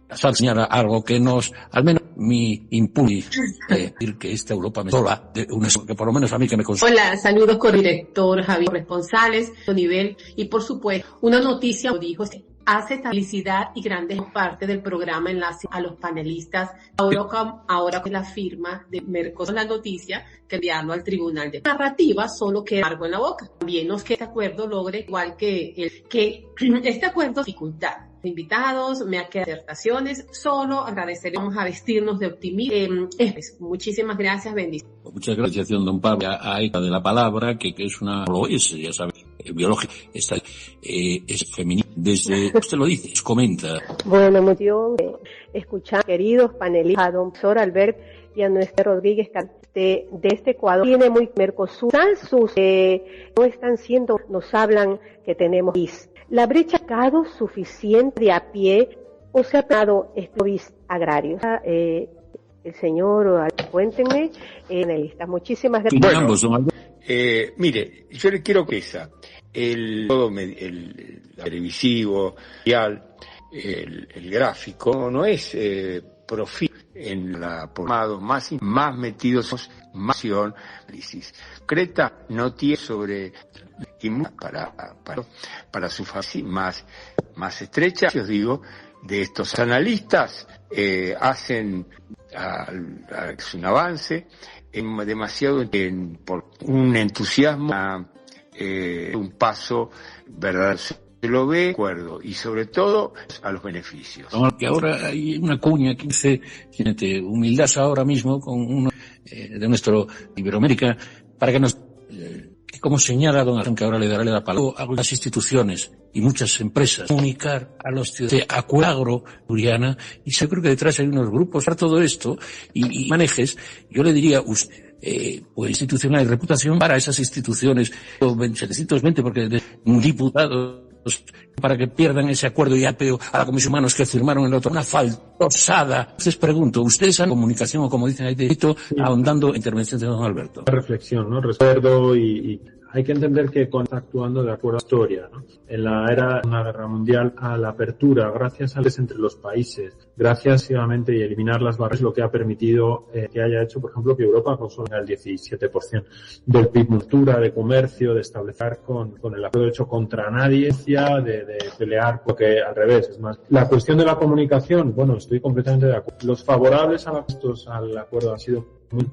la sala? Señala algo que al menos mi impulso decir que esta Europa me sola, que por lo menos a mí que me consuela. Hola, saludos con el director Javier Responsales, nivel, y por supuesto, una noticia, dijo, hace felicidad y grandes parte del programa enlace a los panelistas. Ahora con la firma de Mercosur, la noticia que enviarlo al tribunal de narrativa, solo queda algo en la boca. También nos que este acuerdo logre, igual que este acuerdo, dificultad. Invitados, me ha quedado disertaciones, solo agradecer, vamos a vestirnos de optimismo. Muchísimas gracias, bendiciones. Muchas gracias, don Pablo. Hay de la palabra que es una, ya sabe, biológica, es femenina. Desde, usted lo dice, comenta. Bueno, emoción de escuchar, queridos panelistas, a don profesor Albert y a nuestro Rodríguez de este Ecuador. Tiene muy Mercosur, no están siendo, nos hablan que tenemos la brecha ha suficiente de a pie o se ha dado estos agrarios. El señor, cuéntenme, analista. Muchísimas gracias. Bueno, mire, yo le quiero que el televisivo, el gráfico, no es profil en la formado más metidos, más análisis. Creta no tiene sobre para su fase más estrecha. Yo digo, de estos analistas hacen un avance demasiado por un entusiasmo, un paso verdadero. Se lo ve de acuerdo y sobre todo a los beneficios. Que ahora hay una cuña que dice humildad ahora mismo con uno de nuestro Iberoamérica para que nos como señala don Arón, que ahora le daré la palabra, a algunas instituciones y muchas empresas, comunicar a los ciudadanos de Acuagro, Uriana, y yo creo que detrás hay unos grupos para todo esto, y manejes, yo le diría, pues institucional y reputación para esas instituciones, 720, porque diputados, para que pierdan ese acuerdo y apeo a la Comisión Humanos que firmaron el otro, una faltosada. Entonces pregunto, ¿ustedes han comunicación o como dicen ahí de ahondando en intervención de don Alberto? Una reflexión, ¿no? Recuerdo y hay que entender que está actuando de acuerdo a la historia, ¿no? En la era de una guerra mundial, a la apertura, gracias a entre los países, gracias obviamente y eliminar las barreras, lo que ha permitido que haya hecho, por ejemplo, que Europa consuma el 17% del PIB, cultura, de comercio, de establecer con el acuerdo hecho contra nadie, de pelear, porque al revés, es más. La cuestión de la comunicación, bueno, estoy completamente de acuerdo. Los favorables al acuerdo han sido muy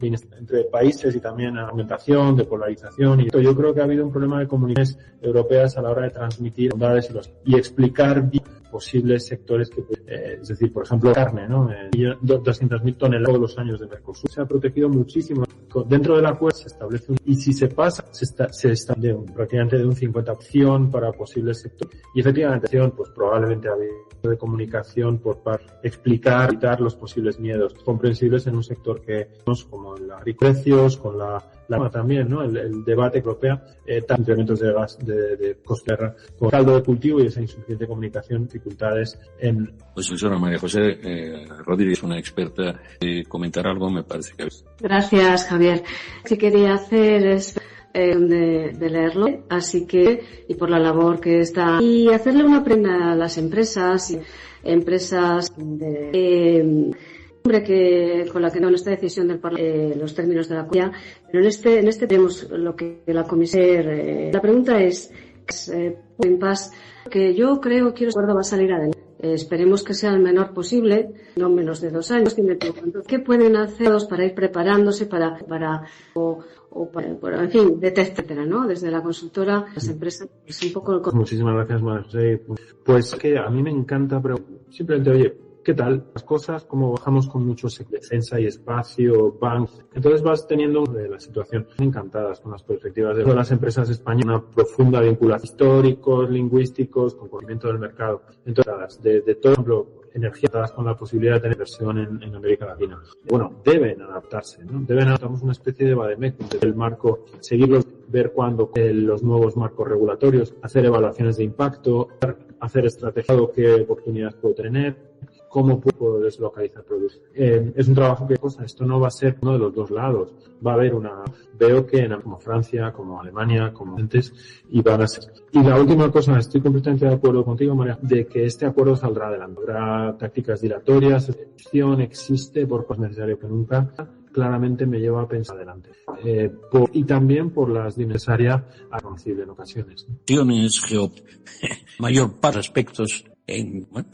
entre países y también aumentación, de polarización, y yo creo que ha habido un problema de comunicaciones europeas a la hora de transmitir bondades y explicar bien posibles sectores que, es decir, por ejemplo, carne, ¿no? 200.000 toneladas todos los años de Mercosur. Se ha protegido muchísimo. Dentro del acuerdo se establece y si se pasa, se está prácticamente de un 50% para posibles sectores. Y efectivamente, pues probablemente ha habido de comunicación para explicar, evitar los posibles miedos comprensibles en un sector que, como los precios, con la también, ¿no? El debate europeo, incrementos de gas, de coste, con caldo de cultivo y esa insuficiente comunicación, dificultades en... Pues señora María José Rodríguez, una experta, comentar algo, me parece que... Gracias, Javier. Si quería hacer es de leerlo, así que, y por la labor que está, y hacerle una prenda a las empresas que con la que no en esta decisión del Parlamento los términos de la cuya, pero en este tenemos lo que la comisión la pregunta es en paz, que yo creo que el acuerdo va a salir adelante. Esperemos que sea el menor posible, no menos de 2 años. ¿Qué pueden hacer para ir preparándose para en fin, etcétera, ¿no? Desde la consultora, las empresas, es un poco... Muchísimas gracias, María José. Pues que a mí me encanta, pero simplemente, oye, ¿qué tal las cosas? ¿Cómo bajamos con muchos defensa y espacio, banks? Entonces vas teniendo la situación encantadas con las perspectivas de todas las empresas españolas, una profunda vinculación históricos, lingüísticos, con conocimiento del mercado. Entonces, de todo ejemplo, energías con la posibilidad de tener inversión en América Latina. Bueno, deben adaptarse, ¿no? Deben adaptarnos una especie de vademecum del marco, seguirlos, ver cuándo los nuevos marcos regulatorios, hacer evaluaciones de impacto, hacer estrategia, qué oportunidades puedo tener, cómo puedo deslocalizar productos. Es un trabajo que esto no va a ser uno de los dos lados. Va a haber veo que como Francia, como Alemania, como antes, y van a ser. Y la última cosa, estoy completamente de acuerdo contigo, María, de que este acuerdo saldrá adelante. Habrá tácticas dilatorias, excepción existe por más necesario que nunca. Claramente me lleva a pensar adelante. Y también por las necesarias reconocibles en ocasiones, ¿no? Mayor para aspectos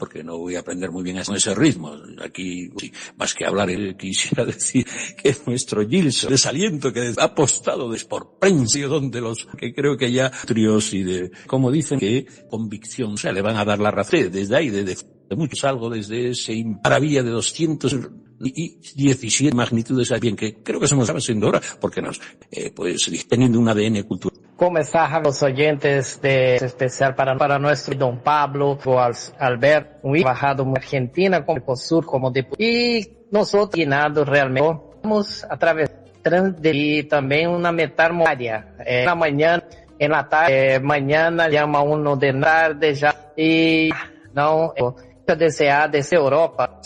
porque no voy a aprender muy bien ese ritmo. Aquí, más que hablar, quisiera decir que nuestro Gilson, desaliento que ha apostado por prensa, donde que creo que ya trios y como dicen, que convicción, o sea, le van a dar la razón desde ahí, de muchos, algo desde ese maravilla de 217 magnitudes, bien que creo que estamos haciendo ahora, porque teniendo un ADN cultural. Comenzar a los oyentes especial para nuestro don Pablo Alberto, un trabajado en Argentina como Mercosur, como diputado, y nosotros llenado realmente vamos a través y también una metámorfa en la mañana, en la tarde, mañana llama uno de tarde ya y no desear desde Europa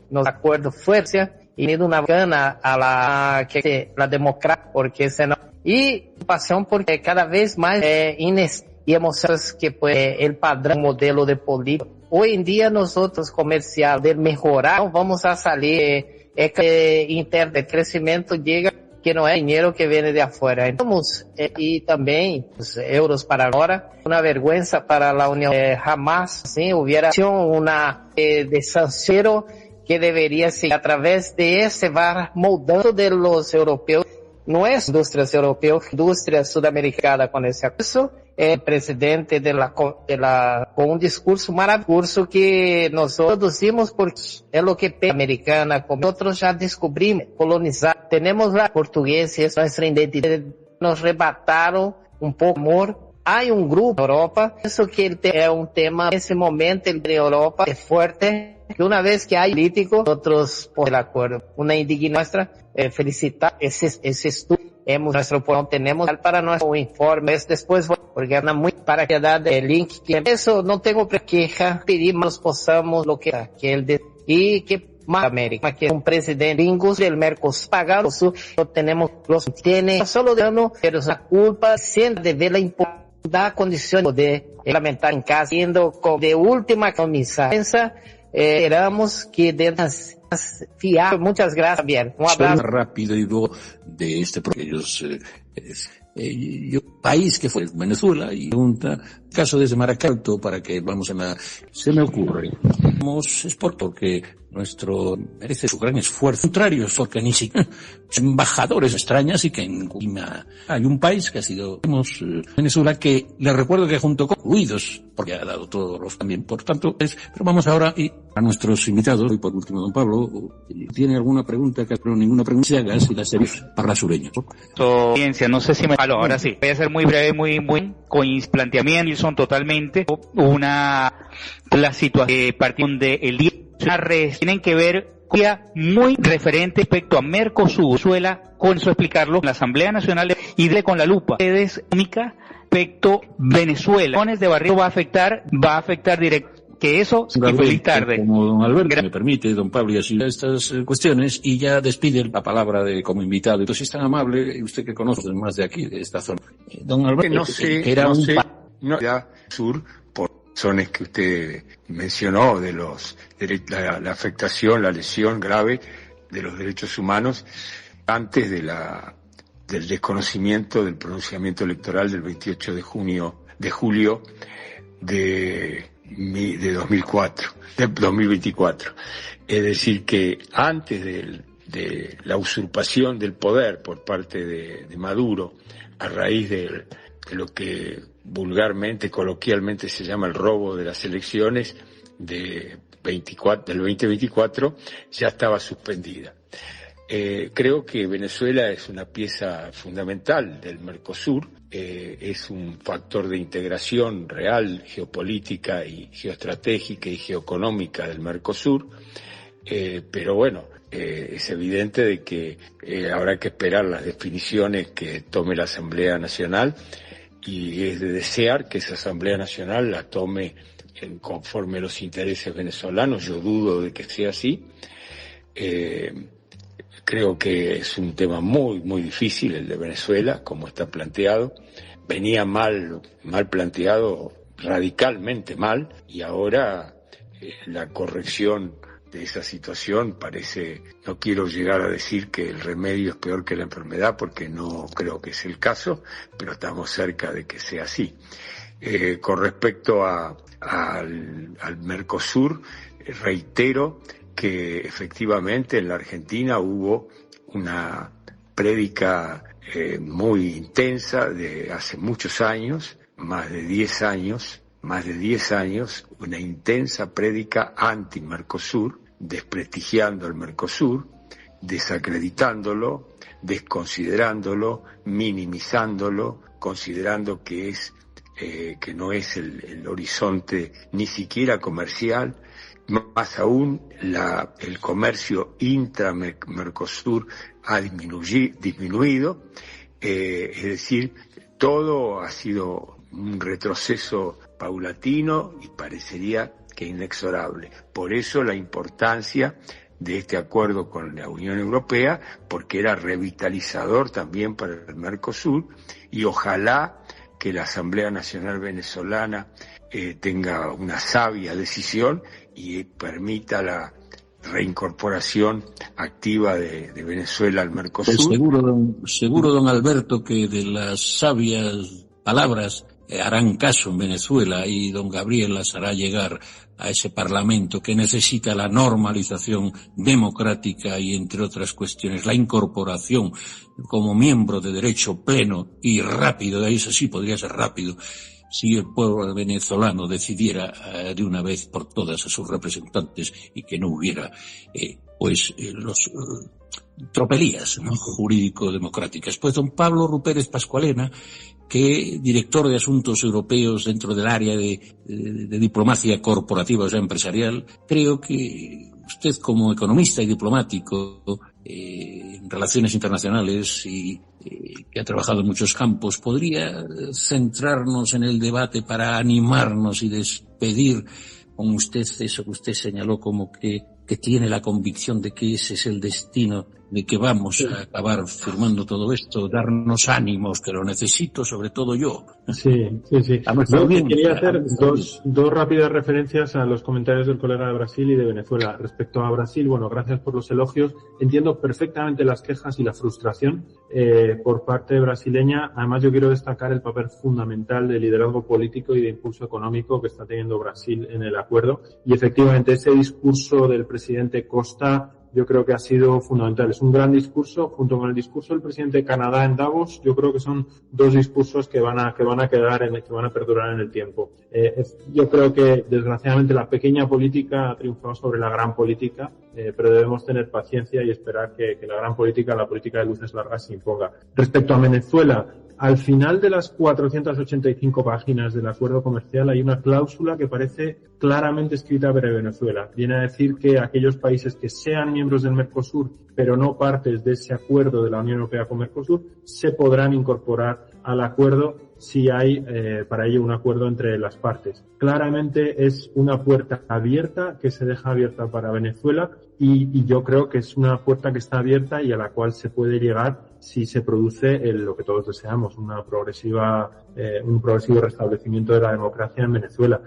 nos acuerdo fuerza y tenido una gana a la democracia, porque senão y pasión porque cada vez más y emociones que el padrón modelo de política. Hoy en día nosotros comercial de mejorar vamos a salir interno de crecimiento llega que no es dinero que viene de afuera. Entonces, y también euros para ahora, una vergüenza para la Unión. Jamás hubiera una de sanción que debería ser a través de ese va moldando de los europeos. No es indústrias europeas, indústria sudamericana con ese acuerdo. El presidente con un discurso maravilloso que nosotros producimos porque es lo que americana, como nosotros ya descubrimos, colonizar. Tenemos la portuguesa, es nuestra identidad nos rebataron un poco amor. Hay un grupo en Europa, pienso que es un tema, en ese momento el de Europa es fuerte, que una vez que hay políticos, nosotros por el acuerdo, una indignación nuestra, felicitar ese estudio. Nuestro pueblo tenemos para nuestro informe, después porque anda muy para que dar el link, eso no tengo queja, pedimos posamos lo que el de, y que más América, que un presidente gringos del Mercosur pagado, no tenemos tiene solo de uno, pero es una culpa siempre de ver la importancia da condición de implementar en casa, siendo de última comisa. Esperamos que de fiar. Muchas gracias, bien. Un abrazo. Rápido y luego de este país que fue Venezuela y pregunta caso desde Maracaibo para que vamos a la se me ocurre es porque nuestro merece su gran esfuerzo contrarios porque ni siquiera embajadores extrañas y que hay un país que ha sido Venezuela que les recuerdo que junto con incluidos porque ha dado todos los también por tanto pero vamos ahora y a nuestros invitados y por último don Pablo tiene alguna pregunta que pero ninguna pregunta se haga si la serie para sureños no sé si me ahora sí voy a ser muy breve muy con mis planteamientos son totalmente la situación partiendo de el día tienen que ver muy referente respecto a Mercosur, Venezuela, con eso explicarlo, la Asamblea Nacional y de con la lupa. Ustedes única respecto Venezuela, de barrio va a afectar directo. Que eso, y feliz tarde. Como don Alberto me permite, don Pablo, y así estas cuestiones, y ya despide la palabra como invitado. Entonces es tan amable, usted que conoce más de aquí, de esta zona. Don Alberto, sur, por razones que usted mencionó, de la afectación, la lesión grave de los derechos humanos, antes del desconocimiento del pronunciamiento electoral del 28 de julio de 2024. Es decir, que antes de la usurpación del poder por parte de Maduro, a raíz de lo que vulgarmente, coloquialmente se llama el robo de las elecciones del 2024, ya estaba suspendida. Creo que Venezuela es una pieza fundamental del Mercosur, es un factor de integración real, geopolítica y geoestratégica y geoeconómica del Mercosur, pero bueno, es evidente de que habrá que esperar las definiciones que tome la Asamblea Nacional y es de desear que esa Asamblea Nacional la tome conforme a los intereses venezolanos. Yo dudo de que sea así. Creo que es un tema muy, muy difícil el de Venezuela, como está planteado. Venía mal planteado, radicalmente mal, y ahora la corrección de esa situación parece, no quiero llegar a decir que el remedio es peor que la enfermedad, porque no creo que es el caso, pero estamos cerca de que sea así. Con respecto al Mercosur, reitero que efectivamente en la Argentina hubo una prédica muy intensa de hace muchos años, más de 10 años, una intensa prédica anti-Mercosur, desprestigiando al Mercosur, desacreditándolo, desconsiderándolo, minimizándolo, considerando que no es el horizonte ni siquiera comercial. Más aún, el comercio intra-Mercosur ha disminuido, es decir, todo ha sido un retroceso paulatino y parecería que inexorable. Por eso la importancia de este acuerdo con la Unión Europea, porque era revitalizador también para el Mercosur, y ojalá que la Asamblea Nacional Venezolana tenga una sabia decisión y permita la reincorporación activa de Venezuela al Mercosur. Pues seguro, don Alberto, que de las sabias palabras harán caso en Venezuela y don Gabriel las hará llegar a ese Parlamento que necesita la normalización democrática y, entre otras cuestiones, la incorporación como miembro de derecho pleno y rápido, de eso sí podría ser rápido, si el pueblo venezolano decidiera de una vez por todas a sus representantes y que no hubiera los tropelías, ¿no?, jurídico-democráticas. Pues don Pablo Rupérez Pascualena, que director de Asuntos Europeos dentro del área de diplomacia corporativa, o sea, empresarial, creo que usted como economista y diplomático en relaciones internacionales y que ha trabajado en muchos campos, podría centrarnos en el debate para animarnos y despedir con usted eso que usted señaló como que tiene la convicción de que ese es el destino, de que vamos a acabar firmando todo esto, darnos ánimos, que lo necesito, sobre todo yo. Sí. Yo quería hacer dos rápidas referencias a los comentarios del colega de Brasil y de Venezuela. Respecto a Brasil, bueno, gracias por los elogios. Entiendo perfectamente las quejas y la frustración por parte brasileña. Además, yo quiero destacar el papel fundamental de liderazgo político y de impulso económico que está teniendo Brasil en el acuerdo. Y efectivamente, ese discurso del presidente Costa yo creo que ha sido fundamental. Es un gran discurso, junto con el discurso del presidente de Canadá en Davos. Yo creo que son dos discursos que van a perdurar en el tiempo. Yo creo que, desgraciadamente, la pequeña política ha triunfado sobre la gran política, pero debemos tener paciencia y esperar que la gran política, la política de luces largas, se imponga. Respecto a Venezuela, al final de las 485 páginas del acuerdo comercial hay una cláusula que parece claramente escrita para Venezuela. Viene a decir que aquellos países que sean miembros del Mercosur, pero no partes de ese acuerdo de la Unión Europea con Mercosur, se podrán incorporar al acuerdo si hay para ello un acuerdo entre las partes. Claramente es una puerta abierta que se deja abierta para Venezuela y yo creo que es una puerta que está abierta y a la cual se puede llegar si se produce lo que todos deseamos, un progresivo restablecimiento de la democracia en Venezuela.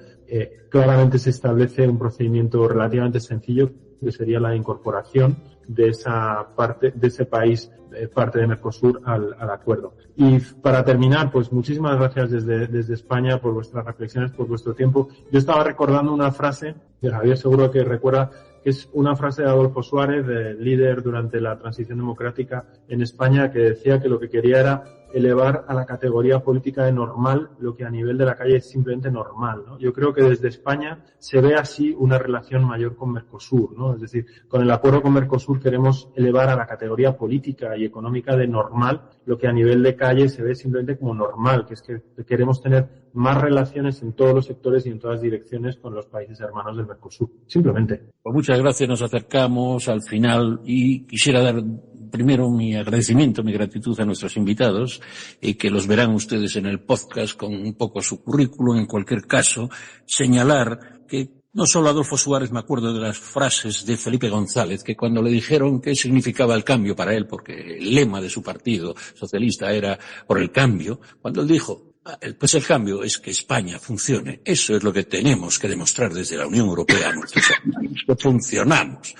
Claramente se establece un procedimiento relativamente sencillo que sería la incorporación de esa parte, de ese país, parte de Mercosur al acuerdo. Y para terminar, pues muchísimas gracias desde España por vuestras reflexiones, por vuestro tiempo. Yo estaba recordando una frase que Javier seguro que recuerda, que es una frase de Adolfo Suárez, líder durante la transición democrática en España, que decía que lo que quería era elevar a la categoría política de normal lo que a nivel de la calle es simplemente normal, ¿no? Yo creo que desde España se ve así una relación mayor con Mercosur, ¿no? Es decir, con el acuerdo con Mercosur queremos elevar a la categoría política y económica de normal lo que a nivel de calle se ve simplemente como normal, que es que queremos tener más relaciones en todos los sectores y en todas direcciones con los países hermanos del Mercosur. Simplemente. Pues muchas gracias, nos acercamos al final y quisiera dar primero mi agradecimiento, mi gratitud a nuestros invitados, que los verán ustedes en el podcast con un poco su currículum. En cualquier caso, señalar que no solo Adolfo Suárez, me acuerdo de las frases de Felipe González, que cuando le dijeron qué significaba el cambio para él, porque el lema de su partido socialista era por el cambio, cuando él dijo, pues el cambio es que España funcione. Eso es lo que tenemos que demostrar desde la Unión Europea a nuestros hermanos, que funcionamos.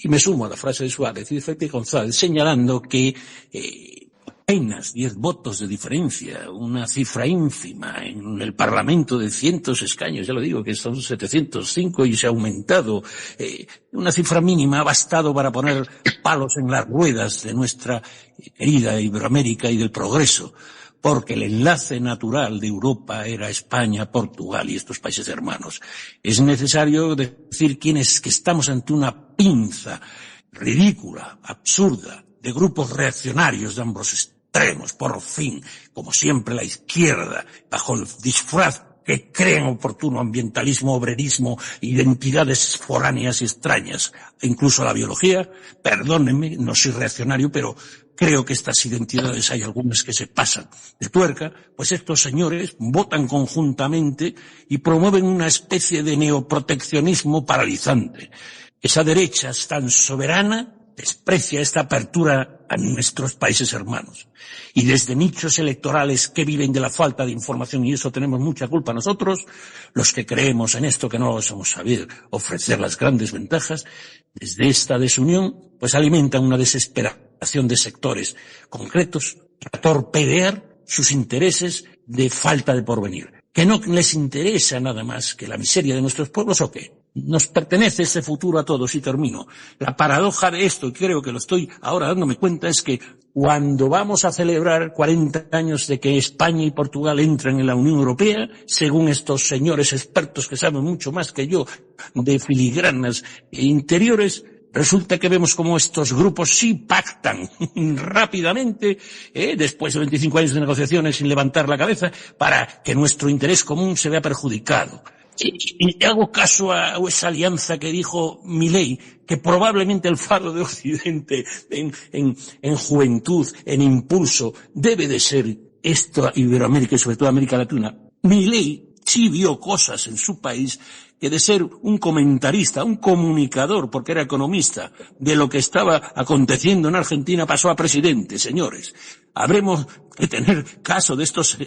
Y me sumo a la frase de Suárez y de Felipe González, señalando que apenas 10 votos de diferencia, una cifra ínfima en el Parlamento de cientos escaños, ya lo digo que son 705 y se ha aumentado, una cifra mínima ha bastado para poner palos en las ruedas de nuestra querida Iberoamérica y del progreso, porque el enlace natural de Europa era España, Portugal y estos países hermanos. Es necesario decir que estamos ante una pinza ridícula, absurda, de grupos reaccionarios de ambos extremos, por fin, como siempre la izquierda, bajo el disfraz que creen oportuno ambientalismo, obrerismo, identidades foráneas y extrañas, e incluso la biología. Perdónenme, no soy reaccionario, pero creo que estas identidades hay algunas que se pasan de tuerca, pues estos señores votan conjuntamente y promueven una especie de neoproteccionismo paralizante. Esa derecha tan soberana desprecia esta apertura a nuestros países hermanos. Y desde nichos electorales que viven de la falta de información, y eso tenemos mucha culpa nosotros, los que creemos en esto, que no vamos a saber ofrecer las grandes ventajas, desde esta desunión, pues alimentan una desesperación de sectores concretos para torpedear sus intereses de falta de porvenir. ¿Que no les interesa nada más que la miseria de nuestros pueblos o qué? Nos pertenece ese futuro a todos, y termino. La paradoja de esto, y creo que lo estoy ahora dándome cuenta, es que cuando vamos a celebrar 40 años de que España y Portugal entran en la Unión Europea, según estos señores expertos que saben mucho más que yo de filigranas interiores, resulta que vemos cómo estos grupos sí pactan rápidamente, después de 25 años de negociaciones sin levantar la cabeza, para que nuestro interés común se vea perjudicado. Y hago caso a esa alianza que dijo Milei, que probablemente el faro de Occidente en juventud, en impulso, debe de ser esto Iberoamérica y sobre todo América Latina. Milei sí vio cosas en su país que de ser un comentarista, un comunicador, porque era economista, de lo que estaba aconteciendo en Argentina, pasó a presidente, señores. Habremos que tener caso de estos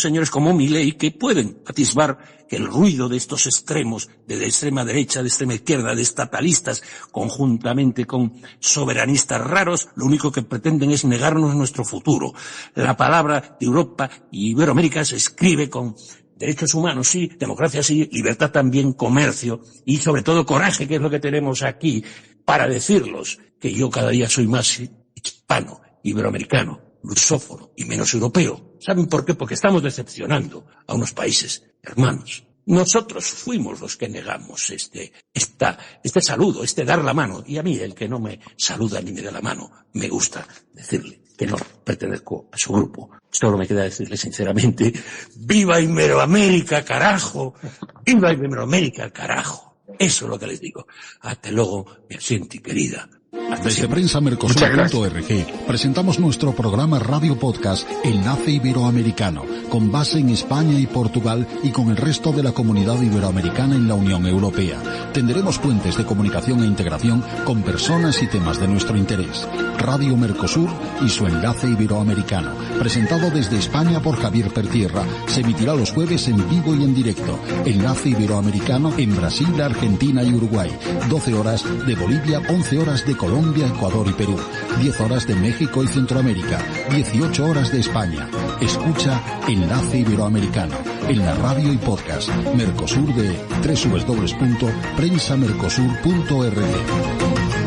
señores como Milei, que pueden atisbar que el ruido de estos extremos, de extrema derecha, de extrema izquierda, de estatalistas, conjuntamente con soberanistas raros, lo único que pretenden es negarnos nuestro futuro. La palabra de Europa y Iberoamérica se escribe con derechos humanos, sí, democracia, sí, libertad también, comercio y sobre todo coraje, que es lo que tenemos aquí, para decirlos que yo cada día soy más hispano, iberoamericano, lusófono y menos europeo. ¿Saben por qué? Porque estamos decepcionando a unos países hermanos. Nosotros fuimos los que negamos este saludo, dar la mano. Y a mí, el que no me saluda ni me da la mano, me gusta decirle que no pertenezco a su grupo. Solo me queda decirle sinceramente, ¡viva Iberoamérica, carajo! ¡Viva Iberoamérica, carajo! Eso es lo que les digo. Hasta luego, mi asienti querida. Desde prensamercosur.org presentamos nuestro programa Radio Podcast Enlace Iberoamericano, con base en España y Portugal y con el resto de la comunidad iberoamericana en la Unión Europea. Tendremos puentes de comunicación e integración con personas y temas de nuestro interés. Radio Mercosur y su Enlace Iberoamericano, presentado desde España por Javier Pertierra, se emitirá los jueves en vivo y en directo. Enlace Iberoamericano en Brasil, Argentina y Uruguay. 12 horas de Bolivia, 11 horas de Colombia, Ecuador y Perú, 10 horas de México y Centroamérica, 18 horas de España. Escucha Enlace Iberoamericano en la radio y podcast Mercosur de www.prensamercosur.org.